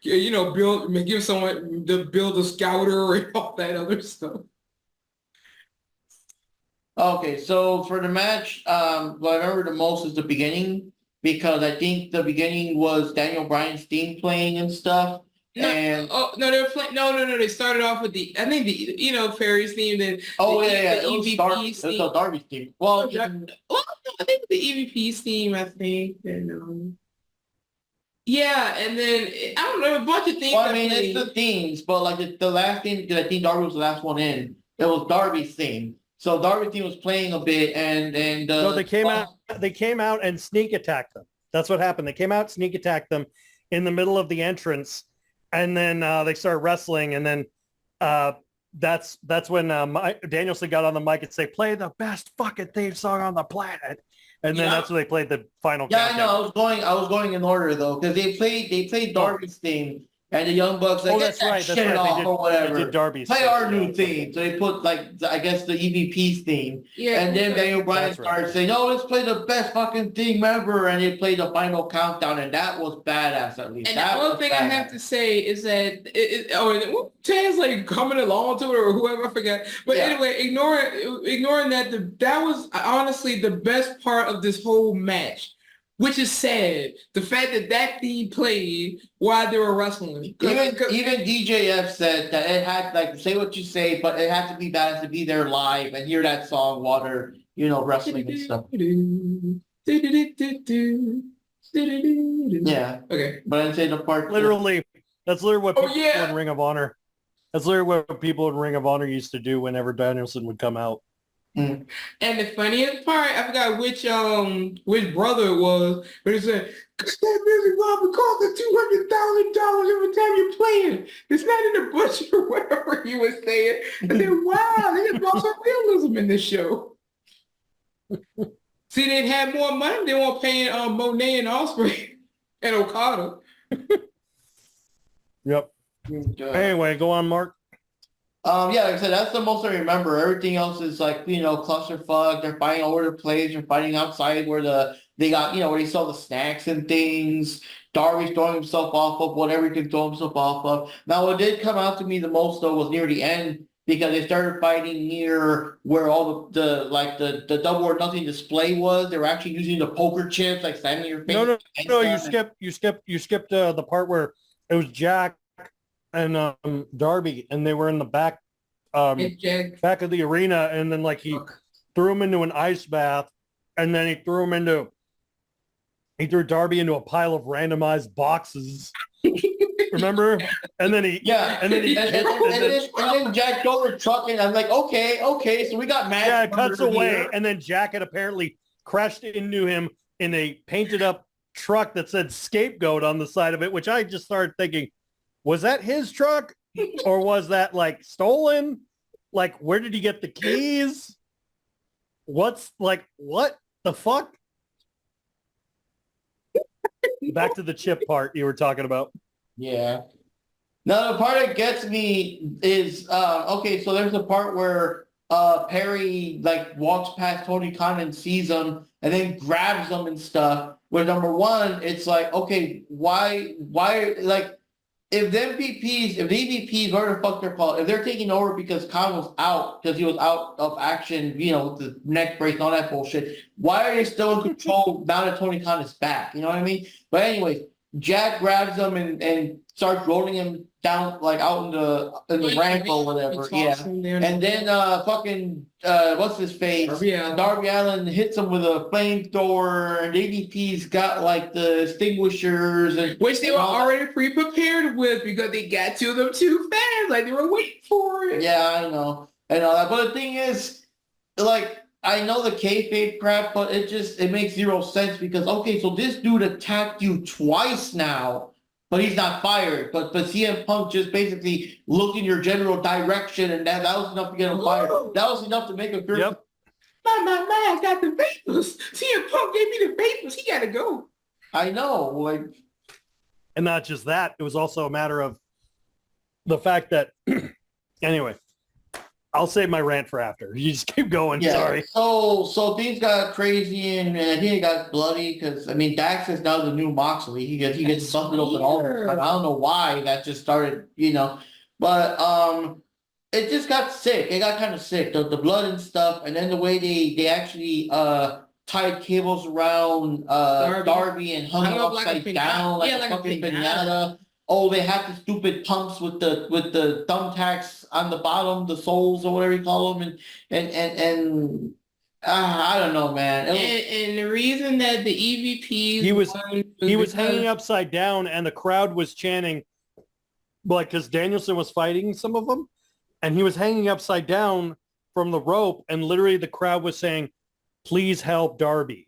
and give someone to build a scouter and all that other stuff. Okay, so for the match, what I remember the most is the beginning, because I think the beginning was Daniel Bryan's theme playing and stuff. And they were playing. No. They started off with the Fairy's theme. Then the EVP's theme. It was Darby's theme. Well, I think the EVP's theme. I think and and then I don't know, a bunch of things. Well, I mean, it's the themes, but like the last theme, because I think Darby was the last one in. It was Darby's theme. So Darby's theme was playing a bit, and so they came out. They came out and sneak attacked them. That's what happened. They came out, sneak attacked them in the middle of the entrance. And then they started wrestling, and then that's when Danielson got on the mic and say, "Play the best fucking theme song on the planet." And then that's when they played the final. Yeah, I know. I was going in order though, because they played Darby's theme, And the Young Bucks, like, that's right. That's shit right. off They did, or whatever. They did Darby's Play thing. our new theme. So they put like I guess the EVP's theme. Yeah. And then Daniel Bryan That's right. started saying, "Oh, let's play the best fucking theme ever," and they played the final countdown, and that was badass. At least. And that the only thing I have to say is that Taz like coming along to it or whoever, I forgot. But anyway, ignoring that, that was honestly the best part of this whole match. Which is sad. The fact that theme played while they were wrestling. Even DJF said that it had like say what you say, but it had to be badass to be there live and hear that song while they're wrestling and stuff. Yeah. Okay. But I'd say the part Literally, that's literally what people yeah. in Ring of Honor. That's literally what people in Ring of Honor used to do whenever Danielson would come out. And the funniest part, I forgot which brother it was, but he said, "That music will cost $200,000 every time you play it. It's not in the budget or whatever he was saying." I said, "Wow, they just brought some realism in this show." See, they'd had more money. They weren't paying Mone and Ospreay and Okada. Yep. Anyway, go on, Mark. Yeah, like I said, that's the most I remember. Everything else is like, clusterfuck. They're fighting all over the place. They're fighting outside where they got, where they sell the snacks and things. Darby's throwing himself off of whatever he can throw himself off of. Now, what did come out to me the most, though, was near the end because they started fighting near where all the double or nothing display was. They were actually using the poker chips, like slamming your face. No, you skipped the part where it was Jack and Darby, and they were in the back of the arena, and then like he threw him into an ice bath, and then he threw Darby into a pile of randomized boxes. Remember? And then and then Jack Dover trucking. I'm like, okay, so we got mad. Yeah, it cuts away, and then Jack had apparently crashed into him in a painted up truck that said Scapegoat on the side of it, which I just started thinking, was that his truck or was that like stolen? Like, where did he get the keys? What the fuck? Back to the chip part you were talking about. Yeah. Now, the part that gets me is, okay, so there's a part where Perry like walks past Tony Khan and sees him and then grabs him and stuff. Where number one, it's like, okay, why, like, if the EVPs, whatever the fuck they're called, if they're taking over because Khan was out, because he was out of action, with the neck brace and all that bullshit, why are they still in control now that Tony Khan is back? You know what I mean? But anyways, Jack grabs him and starts rolling him down like out in the ramp or whatever. Yeah. And then fucking what's his face? Darby Allin hits him with a flamethrower, and ADP's got like the extinguishers, and which they were already pre-prepared with because they got to them too fast, like they were waiting for it. Yeah, I know. And all that. But the thing is, like, I know the kayfabe crap, but it makes zero sense because, okay, so this dude attacked you twice now, but he's not fired. But CM Punk just basically looked in your general direction, and that was enough to get him fired. That was enough to make him fear. Yep. My, I got the vapors. CM Punk gave me the vapors. He got to go. I know. Like, and not just that, it was also a matter of the fact that, anyway, I'll save my rant for after. You just keep going. Yeah. Sorry. So things got crazy and I think it got bloody because Dax is now the new Moxley. He gets busted open all the time. I don't know why that just started, but it just got sick. It got kind of sick. The blood and stuff, and then the way they actually tied cables around Darby and hung him upside down like a fucking pinata. Oh, they have the stupid pumps with the thumbtacks on the bottom, the soles or whatever you call them, and I don't know, man. And the reason that the EVPs he was hanging upside down, and the crowd was chanting, like, because Danielson was fighting some of them, and he was hanging upside down from the rope, and literally the crowd was saying, "Please help Darby."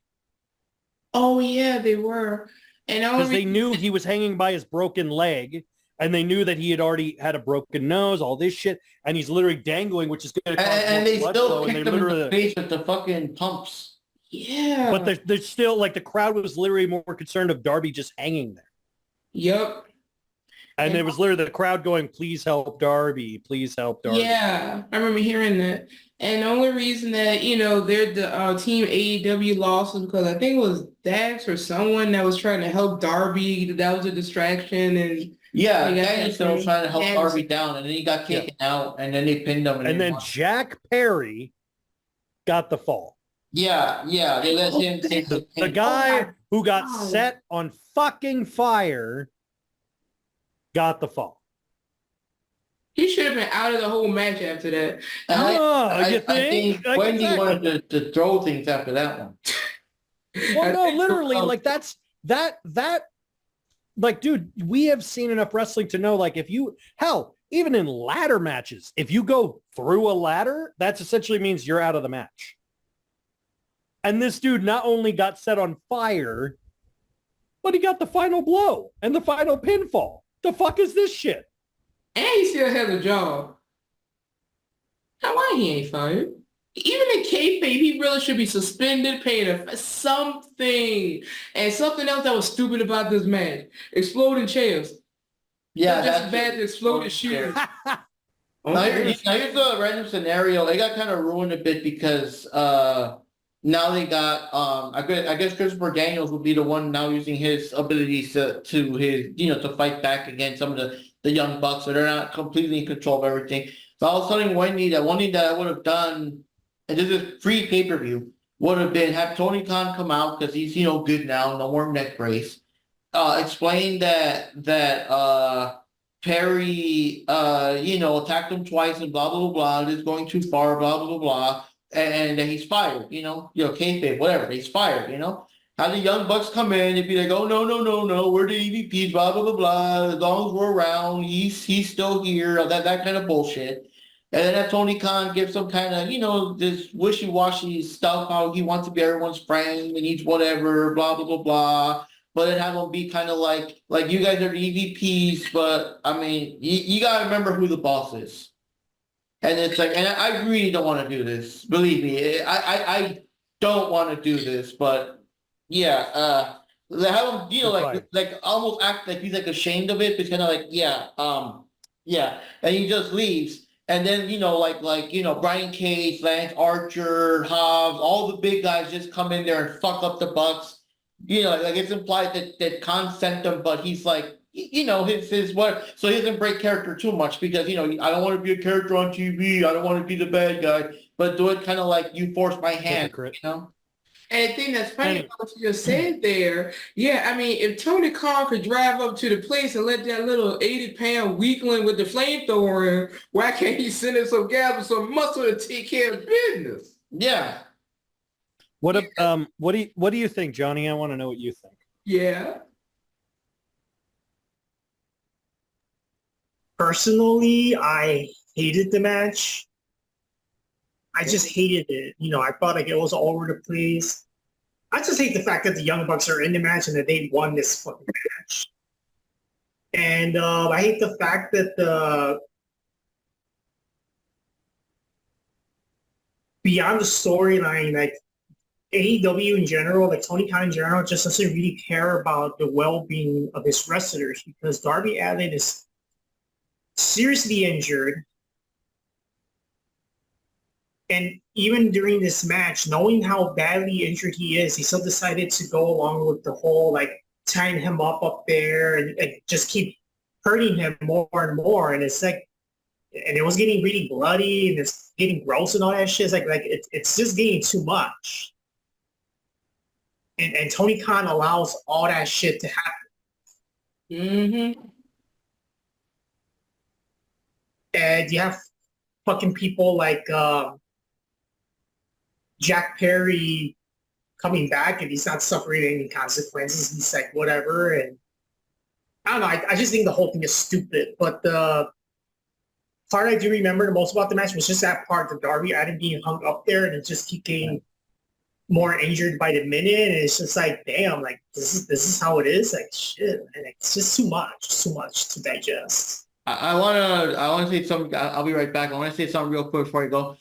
Oh yeah, they were. Because they knew he was hanging by his broken leg, and they knew that he had already had a broken nose, all this shit, and he's literally dangling, which is going to cause and they still kicked him in the face with the fucking pumps. Yeah. But they're still, like, the crowd was literally more concerned of Darby just hanging there. Yep. And it was literally the crowd going, please help Darby, please help Darby. Yeah, I remember hearing that. And the only reason that, they're the team AEW lost was because I think it was Dax or someone that was trying to help Darby. That was a distraction. And yeah, Danielson was trying to help Darby down, and then he got kicked out, and then they pinned him. And then Jack Perry got the fall. Yeah, they let him take the guy who got set on fucking fire got the fall. He should have been out of the whole match after that. I think Wendy wanted to throw things after that one. Well, no, literally, like that, like, dude, we have seen enough wrestling to know, like, even in ladder matches, if you go through a ladder, that's essentially means you're out of the match. And this dude not only got set on fire, but he got the final blow and the final pinfall. The fuck is this shit? And he still has a job. Why he ain't fired? Even in kayfabe, he really should be suspended, paid something. And something else that was stupid about this match: exploding chairs. Yeah, that's bad to explode shit. Now here's a random scenario. It got kind of ruined a bit because now they got I guess Christopher Daniels will be the one now using his abilities to fight back against some of the young bucks, so they're not completely in control of everything. So I was telling Wendy that one thing that I would have done, and this is free pay-per-view, would have been have Tony Khan come out because he's good now, no more neck brace. Explain that Perry attacked him twice and blah blah blah. This is going too far, blah blah blah, and that he's fired. Kayfabe, whatever. He's fired. Have the young bucks come in and be like, oh no, we're the EVPs, blah blah blah blah. As long as we're around, he's still here. That kind of bullshit. And then have Tony Khan give some kind of this wishy-washy stuff, how he wants to be everyone's friend and he's whatever, blah blah blah blah. But then have him be kind of like you guys are the EVPs, but I mean you gotta remember who the boss is. And it's like, and I really don't want to do this. Believe me, I don't want to do this, but. Yeah, have him, like almost act like he's like ashamed of it, but kind of like, and he just leaves, and then Brian Cage, Lance Archer, Hobbs, all the big guys just come in there and fuck up the Bucks. Like it's implied that Khan sent them, but he's like, his what? So he doesn't break character too much because I don't want to be a character on TV. I don't want to be the bad guy, but do it kind of like you force my hand, And the thing that's funny about what you just said there, I mean, if Tony Khan could drive up to the place and let that little 80-pound weakling with the flamethrower in, why can't he send in some guys with some muscle to take care of business? Yeah. What do you think, Johnny? I want to know what you think. Yeah. Personally, I hated the match. I just hated it. I thought like it was all over the place. I just hate the fact that the Young Bucks are in the match and that they won this fucking match. And I hate the fact that beyond the storyline, like AEW in general, like Tony Khan in general, just doesn't really care about the well-being of his wrestlers because Darby Allin is seriously injured. And even during this match, knowing how badly injured he is, he still decided to go along with the whole, like, tying him up there and just keep hurting him more and more. And it's like, and it was getting really bloody and it's getting gross and all that shit. It's it's just getting too much. And Tony Khan allows all that shit to happen. Mm-hmm. And you have fucking people like Jack Perry coming back and he's not suffering any consequences. He's like, whatever. And I don't know. I just think the whole thing is stupid. But the part I do remember the most about the match was just that part, the Darby Allin being hung up there and it just keep getting more injured by the minute. And it's just like, damn, like this is how it is. Like shit, man. It's just too much to digest. I wanna say something. I'll be right back. I want to say something real quick before I go.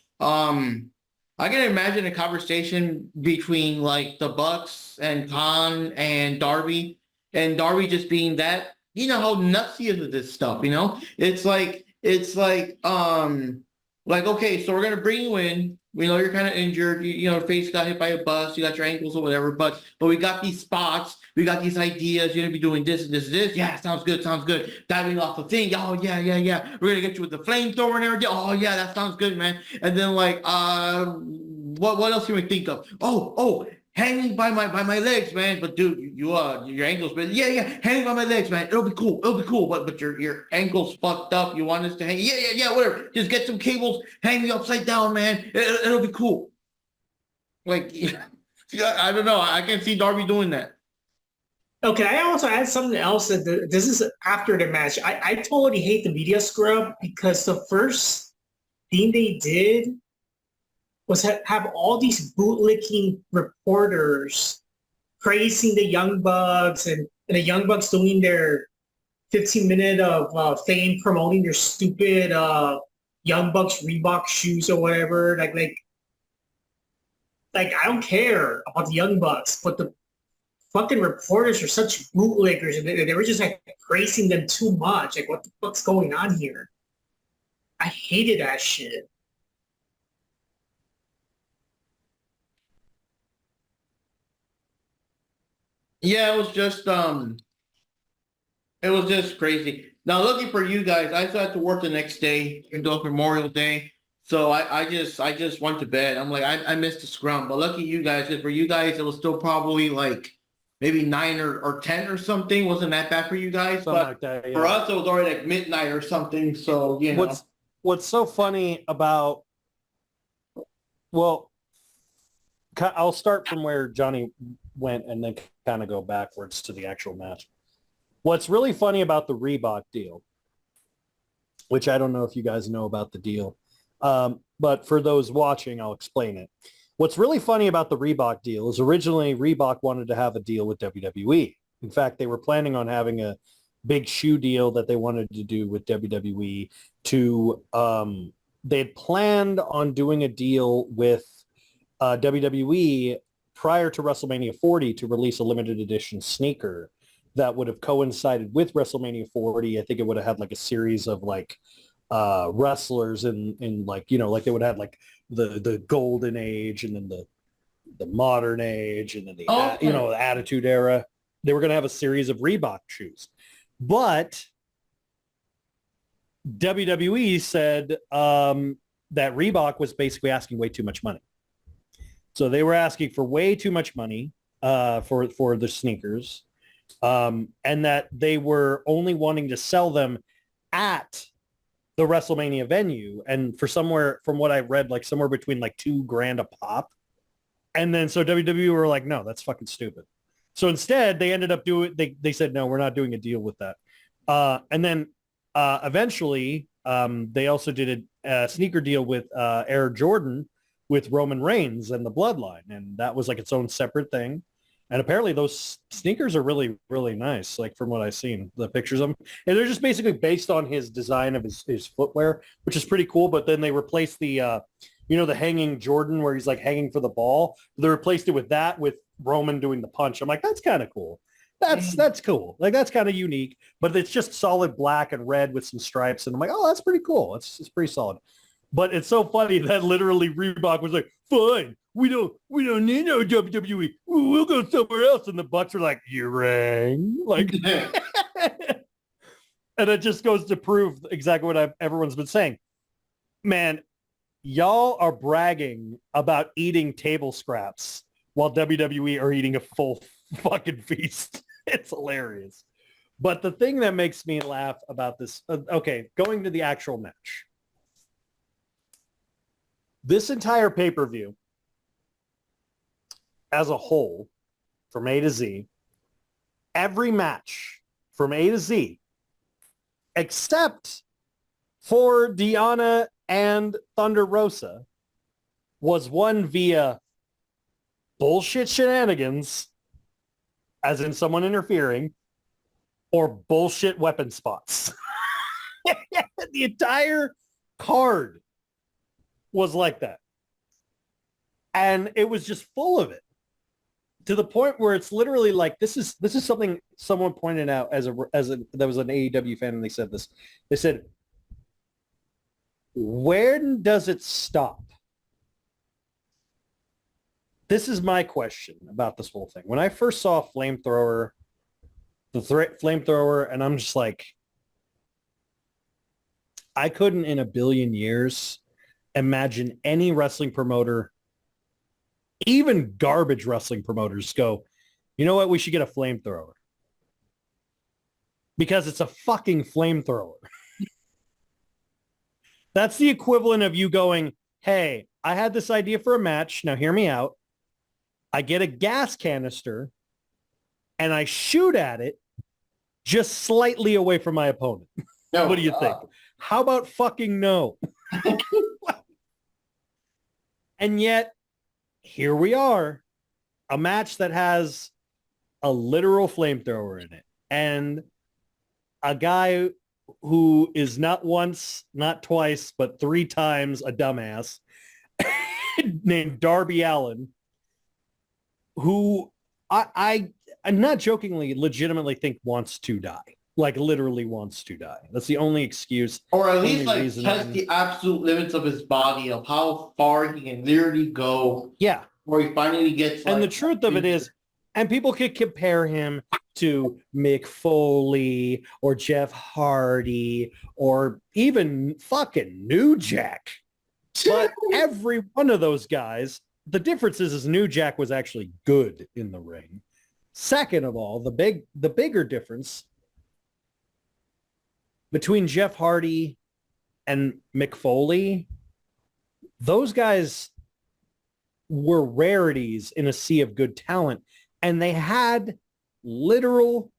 I can imagine a conversation between like the Bucks and Khan and Darby just being that you know how nuts he is with this stuff, you know? It's like, okay, so we're gonna bring you in. We know you're kind of injured. You know, face got hit by a bus. You got your ankles or whatever. But we got these spots. We got these ideas. You're gonna be doing this and this and this. Yeah, sounds good. Sounds good. Diving off the thing. Oh yeah, yeah, yeah. We're gonna get you with the flamethrower and everything. Oh yeah, that sounds good, man. And then like, what else can we think of? Oh, hanging by my legs, man. But dude, your ankles, man. Yeah, hanging by my legs, man. It'll be cool. But your ankles fucked up. You want us to hang? Yeah, whatever. Just get some cables, hang me upside down, man. It'll be cool. Like, yeah, I don't know. I can see Darby doing that. Okay, I also add something else that this is after the match. I totally hate the media scrub because the first thing they did was have all these bootlicking reporters praising the Young Bucks and the Young Bucks doing their 15-minute of fame promoting their stupid Young Bucks Reebok shoes or whatever. Like I don't care about the Young Bucks, but the fucking reporters are such bootlickers and they were just like praising them too much. Like, what the fuck's going on here? I hated that shit. Yeah, it was just crazy. Now, lucky for you guys, I still had to work the next day, even though it's Memorial Day. So I just went to bed. I'm like, I missed the scrum, but lucky you guys, because for you guys, it was still probably like maybe 9 or 10 or something. Wasn't that bad for you guys? Something but like that, yeah. For us, it was already like midnight or something. So, you know. What's so funny about, well, I'll start from where Johnny went and then kind of go backwards to the actual match. What's really funny about the Reebok deal, which I don't know if you guys know about the deal, but for those watching, I'll explain it. What's really funny about the Reebok deal is originally Reebok wanted to have a deal with WWE. In fact, they were planning on having a big shoe deal that they wanted to do with WWE they had planned on doing a deal with WWE prior to WrestleMania 40 to release a limited edition sneaker that would have coincided with WrestleMania 40. I think it would have had like a series of like wrestlers in like, you know, like they would have like the golden age and then the modern age and then the the Attitude Era. They were going to have a series of Reebok shoes. But WWE said that Reebok was basically asking way too much money. So they were asking for way too much money for the sneakers, and that they were only wanting to sell them at the WrestleMania venue. And from what I read, like somewhere between like $2,000 a pop. And then so WWE were like, no, that's fucking stupid. So instead, they ended up they said, no, we're not doing a deal with that. And then eventually, they also did a sneaker deal with Air Jordan with Roman Reigns and the Bloodline. And that was like its own separate thing. And apparently those sneakers are really, really nice, like from what I've seen, the pictures of them. And they're just basically based on his design of his footwear, which is pretty cool. But then they replaced the, the hanging Jordan where he's like hanging for the ball. They replaced it with Roman doing the punch. I'm like, that's kind of cool. That's cool. Like, that's kind of unique, but it's just solid black and red with some stripes. And I'm like, oh, that's pretty cool. It's pretty solid. But it's so funny that literally Reebok was like, fine, we don't need no WWE. We'll go somewhere else. And the Bucks are like, you rang. Like, and it just goes to prove exactly what everyone's been saying. Man, y'all are bragging about eating table scraps while WWE are eating a full fucking feast. It's hilarious. But the thing that makes me laugh about this, okay, going to the actual match. This entire pay-per-view as a whole, from A to Z, every match from A to Z, except for Deonna and Thunder Rosa, was won via bullshit shenanigans, as in someone interfering, or bullshit weapon spots. The entire card was like that. And it was just full of it. to the point where it's literally like this is something someone pointed out as a that was an AEW fan, and they said this. They said, when does it stop? This is my question about this whole thing. When I first saw Flamethrower, Flamethrower, and I'm just like, I couldn't in a billion years imagine any wrestling promoter, even garbage wrestling promoters, go, you know what, we should get a flamethrower. Because it's a fucking flamethrower. That's the equivalent of you going, hey, I had this idea for a match. Now hear me out. I get a gas canister and I shoot at it just slightly away from my opponent. No, what do you think? How about fucking no? And yet, here we are, a match that has a literal flamethrower in it. And a guy who is not once, not twice, but 3 times a dumbass named Darby Allin, who I not jokingly, legitimately think wants to die. Like literally wants to die. That's the only excuse. Or at least like test the absolute limits of his body, of how far he can literally go. Yeah. Where he finally gets and the truth of it is, and people could compare him to Mick Foley or Jeff Hardy or even fucking New Jack. But every one of those guys, the difference is New Jack was actually good in the ring. Second of all, the bigger difference between Jeff Hardy and Mick Foley, those guys were rarities in a sea of good talent, and they had literal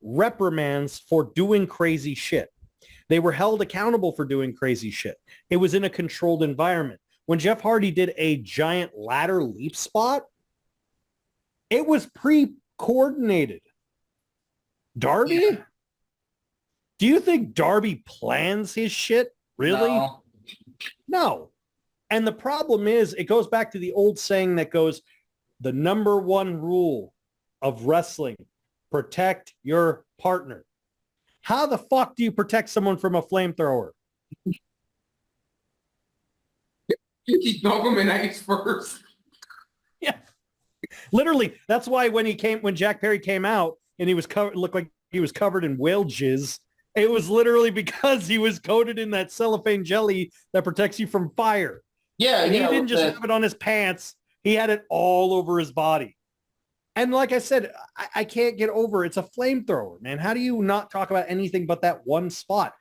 reprimands for doing crazy shit. They were held accountable for doing crazy shit. It was in a controlled environment. When Jeff Hardy did a giant ladder leap spot, it was pre-coordinated. Darby? Yeah. Do you think Darby plans his shit? Really? No. And the problem is, it goes back to the old saying that goes, the number one rule of wrestling, protect your partner. How the fuck do you protect someone from a flamethrower? You dunk him in ice first. Yeah. Literally, that's why when Jack Perry came out and he was looked like he was covered in whale jizz, it was literally because he was coated in that cellophane jelly that protects you from fire. Yeah, and he didn't just have it on his pants. He had it all over his body. And like I said, I can't get over it's a flamethrower, man. How do you not talk about anything but that one spot?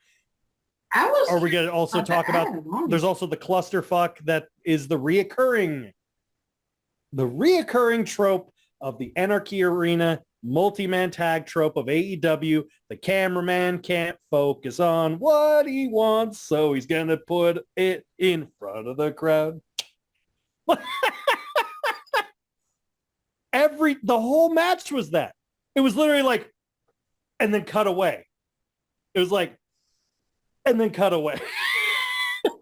Are we going to also talk about, there's also the clusterfuck that is the reoccurring trope of the Anarchy Arena multi-man tag trope of AEW. The cameraman can't focus on what he wants, so he's going to put it in front of the crowd. The whole match was that. It was literally like, and then cut away. It was like, and then cut away.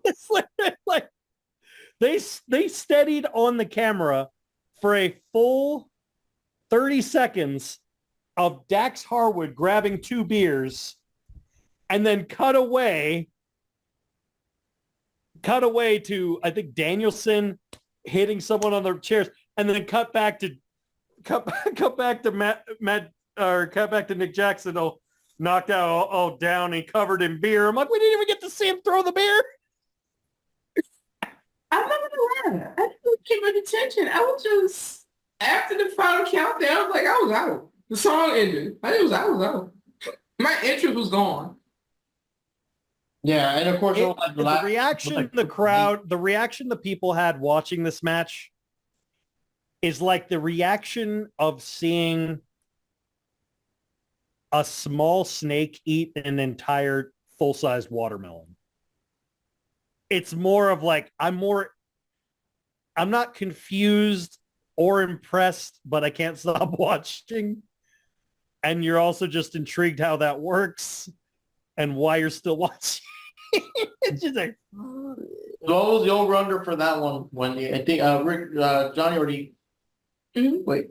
It's like they steadied on the camera for a full 30 seconds of Dax Harwood grabbing 2 beers and then cut away to, I think, Danielson hitting someone on their chairs, and then cut back to Nick Jackson all knocked out, all down and covered in beer. I'm like, we didn't even get to see him throw the beer. I'm not gonna lie. I didn't keep my attention. I was just, after the final countdown, I was like, I was out. The song ended. I was out. My interest was gone. Yeah, and of course, the reaction the crowd, the reaction the people had watching this match is like the reaction of seeing a small snake eat an entire full-sized watermelon. It's more of like, I'm not confused or impressed, but I can't stop watching. And you're also just intrigued how that works and why you're still watching. It's just like, what was the over-under for that one, Wendy? I think Johnny already. Wait.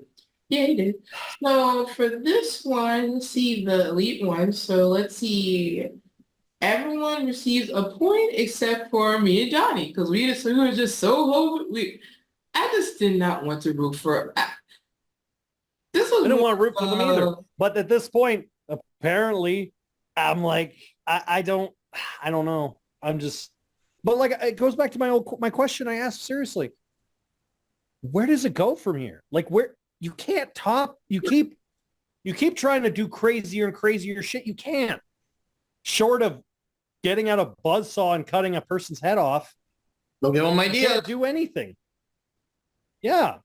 Yeah, he did. So for this one, let's see the elite one. So let's see. Everyone receives a point except for me and Johnny because we were just so I just did not want to root for. This was I didn't more want to root for them either. of But at this point, apparently, I'm like, I don't know. I'm just, but like, it goes back to my question I asked seriously. Where does it go from here? Like, where you can't top, you keep trying to do crazier and crazier shit. You can't. Short of getting out a buzzsaw and cutting a person's head off, Don't give them you ideas. can't do anything. Yeah.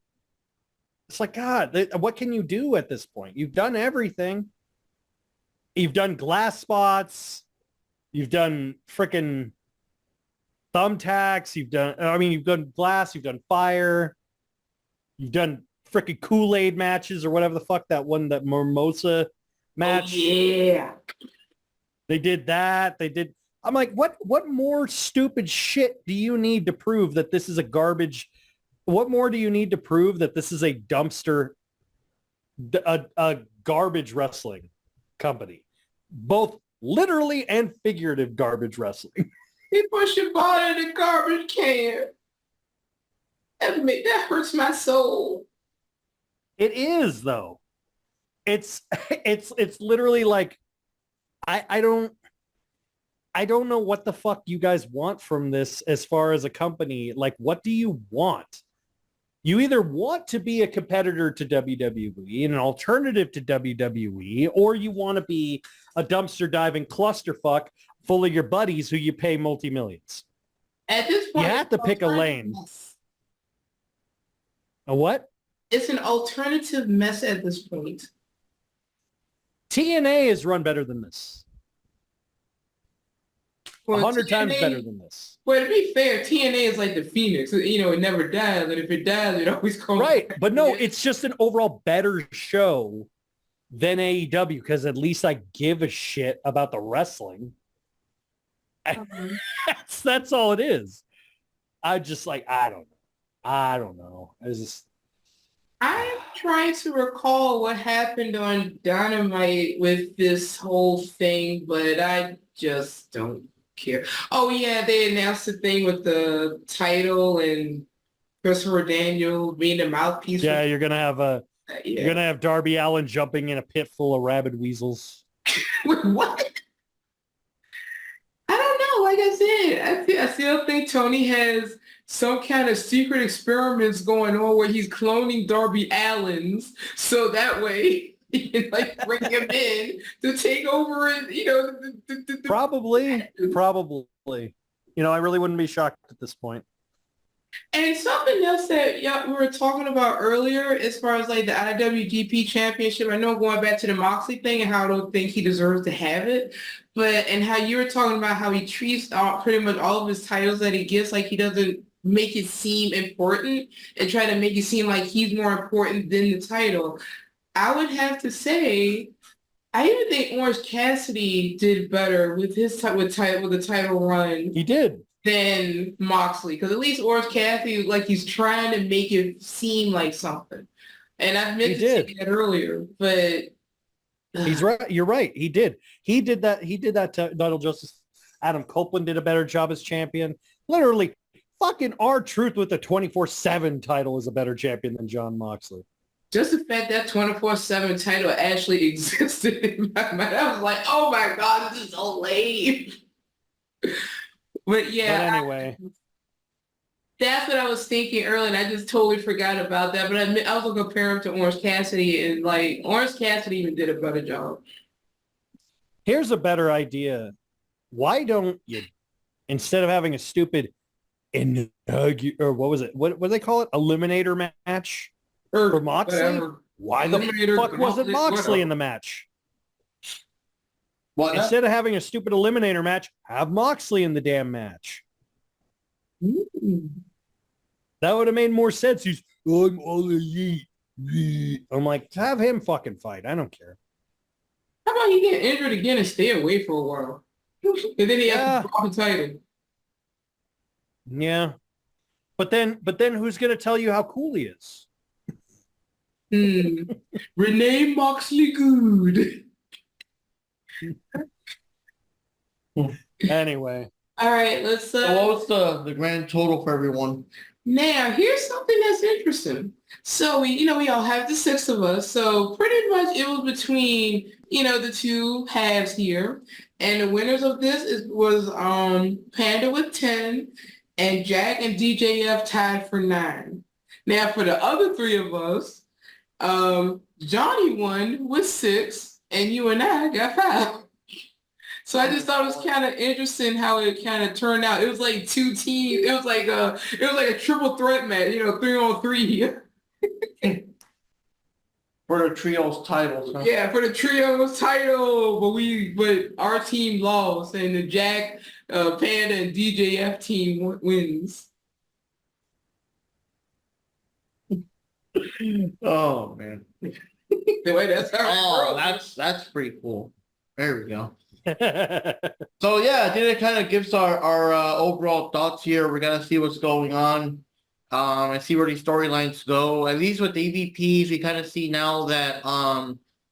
It's like, God, what can you do at this point? You've done everything. You've done glass spots. You've done freaking thumbtacks. You've done glass. You've done fire. You've done freaking Kool-Aid matches or whatever the fuck that Mimosa match. Oh, yeah. They did that. I'm like, what more stupid shit do you need to prove that this is a garbage? What more do you need to prove that this is a dumpster, a garbage wrestling company? Both literally and figurative garbage wrestling. He pushed your ball in the garbage can. That hurts my soul. It is though. It's literally like, I don't know what the fuck you guys want from this as far as a company. Like, what do you want? You either want to be a competitor to WWE and an alternative to WWE, or you want to be a dumpster diving clusterfuck full of your buddies who you pay multi-millions. At this point, You have to pick a lane. A what? It's an alternative mess at this point. TNA is run better than this. Well, 100 times TNA better than this. Well, to be fair, TNA is like the Phoenix. You know, it never dies, and if it dies, it always comes Right, back. but no, it's just an overall better show than AEW because at least I give a shit about the wrestling. That's all it is. I just like, I don't know. I'm trying to recall what happened on Dynamite with this whole thing, but I just don't care. Oh yeah, they announced the thing with the title and Christopher Daniel being the mouthpiece. Yeah, you're gonna have Darby Allin jumping in a pit full of rabid weasels. What? I don't know. Like I said, I still think Tony has some kind of secret experiments going on where he's cloning Darby Allin's so that way he can like bring him in to take over and Probably. You know, I really wouldn't be shocked at this point. And something else that we were talking about earlier as far as like the IWGP championship, I know going back to the Moxley thing and how I don't think he deserves to have it, and how you were talking about how he treats pretty much all of his titles that he gets like he doesn't make it seem important and try to make it seem like he's more important than the title. I would have to say, I even think Orange Cassidy did better with his with the title run. He did. Than Moxley, because at least Orange Cassidy, like he's trying to make it seem like something. And I've meant to say that earlier, but he's right. You're right. He did. He did that to Donald Justice. Adam Copeland did a better job as champion. Literally, fucking R-Truth with the 24/7 title is a better champion than Jon Moxley. Just the fact that 24/7 title actually existed in my mind, I was like, oh my God, this is so lame. But yeah, but anyway, that's what I was thinking earlier, and I just totally forgot about that. But I was gonna compare him to Orange Cassidy, and like Orange Cassidy even did a better job. Here's a better idea. Why don't you, instead of having a stupid or what was it? What do they call it? Eliminator match for Moxley? Whatever. Why the fuck wasn't Moxley in the match? What? Instead of having a stupid eliminator match, have Moxley in the damn match. That would have made more sense. I'm all elite. I'm like, have him fucking fight. I don't care. How about he get injured again and stay away for a while? And then he has to drop the title. Yeah. But then who's going to tell you how cool he is? Renee Moxley good. Anyway. All right, let's So what was the grand total for everyone? Now, here's something that's interesting. So we all have the six of us. So pretty much it was between, the two halves here. And the winners of this was Panda with 10 and Jack and DJF tied for 9. Now for the other three of us, Johnny won with 6 and you and I got 5. So I just thought it was kind of interesting how it kind of turned out. It was like two teams. It was like a triple threat match, 3-on-3. For the trios titles, huh? Yeah, for the trios title, but our team lost, and the Jack, Panda, and DJF team wins. Oh man. The way that's how. Oh, that's pretty cool. There we go. So yeah, I think it kind of gives our overall thoughts here. We're gonna see what's going on. And see where these storylines go. At least with the EVPs, we kind of see now that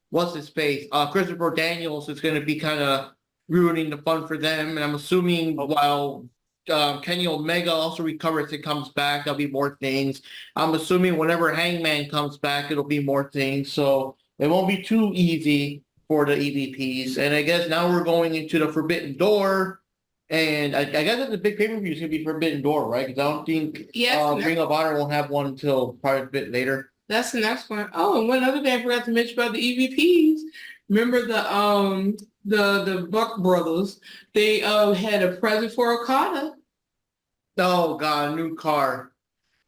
what's his face? Christopher Daniels is gonna be kind of ruining the fun for them. And I'm assuming while Kenny Omega also recovers and comes back, there'll be more things. I'm assuming whenever Hangman comes back, it'll be more things. So it won't be too easy for the EVPs. And I guess now we're going into the Forbidden Door. And I guess that the big pay-per-view is going to be Forbidden Door, right? Because I don't think Ring of Honor won't have one until probably a bit later. That's the next one. Oh, and one other thing I forgot to mention about the EVPs. Remember the Buck brothers? They had a present for Okada. Oh, God, a new car.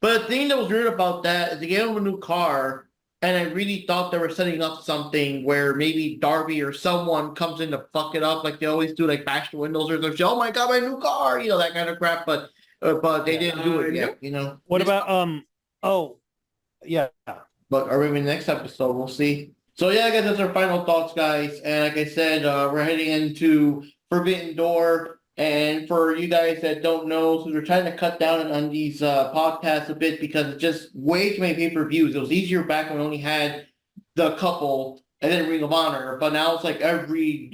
But the thing that was weird about that is they gave him a new car, and I really thought they were setting up something where maybe Darby or someone comes in to fuck it up like they always do, like bash the windows or something. Oh my God, my new car, that kind of crap. But they didn't do it yet, What about Oh, yeah. But are we in the next episode? We'll see. So yeah, I guess that's our final thoughts, guys. And like I said, we're heading into Forbidden Door. And for you guys that don't know, so we're trying to cut down on these podcasts a bit because it's just way too many pay-per-views. It was easier back when we only had the couple and then Ring of Honor, but now it's like every,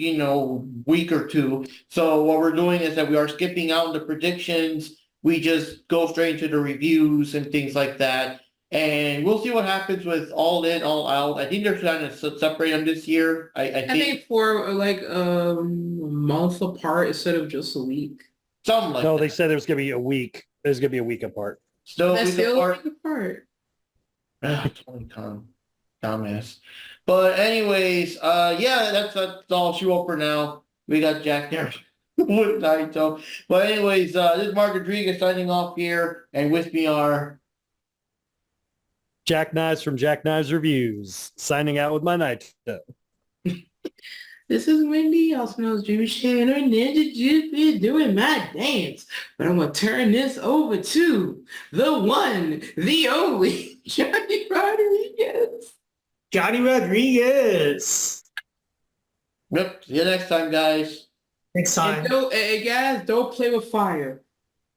week or two. So what we're doing is that we are skipping out the predictions. We just go straight into the reviews and things like that. And we'll see what happens with All In, All Out. I think they're trying to separate them this year. I think for like a month apart instead of just a week. Something like No, that. they said there's going to be a week. There's going to be a week apart. Still That's a week still apart. a week apart. 20 times. Dumbass. But anyways, yeah, that's all she wrote for now. We got Jack there with Naito. But anyways, this is Mark Rodriguez signing off here, and with me are Jack Knives from Jack Knives Reviews, signing out with my Naito. This is Wendy, also known as Jimmy Shannon, Ninja Jupi, doing my dance. But I'm going to turn this over to the one, the only, Johnny Rodriguez. Johnny Rodriguez. Yep. See you next time, guys. Next time. And guys, don't play with fire.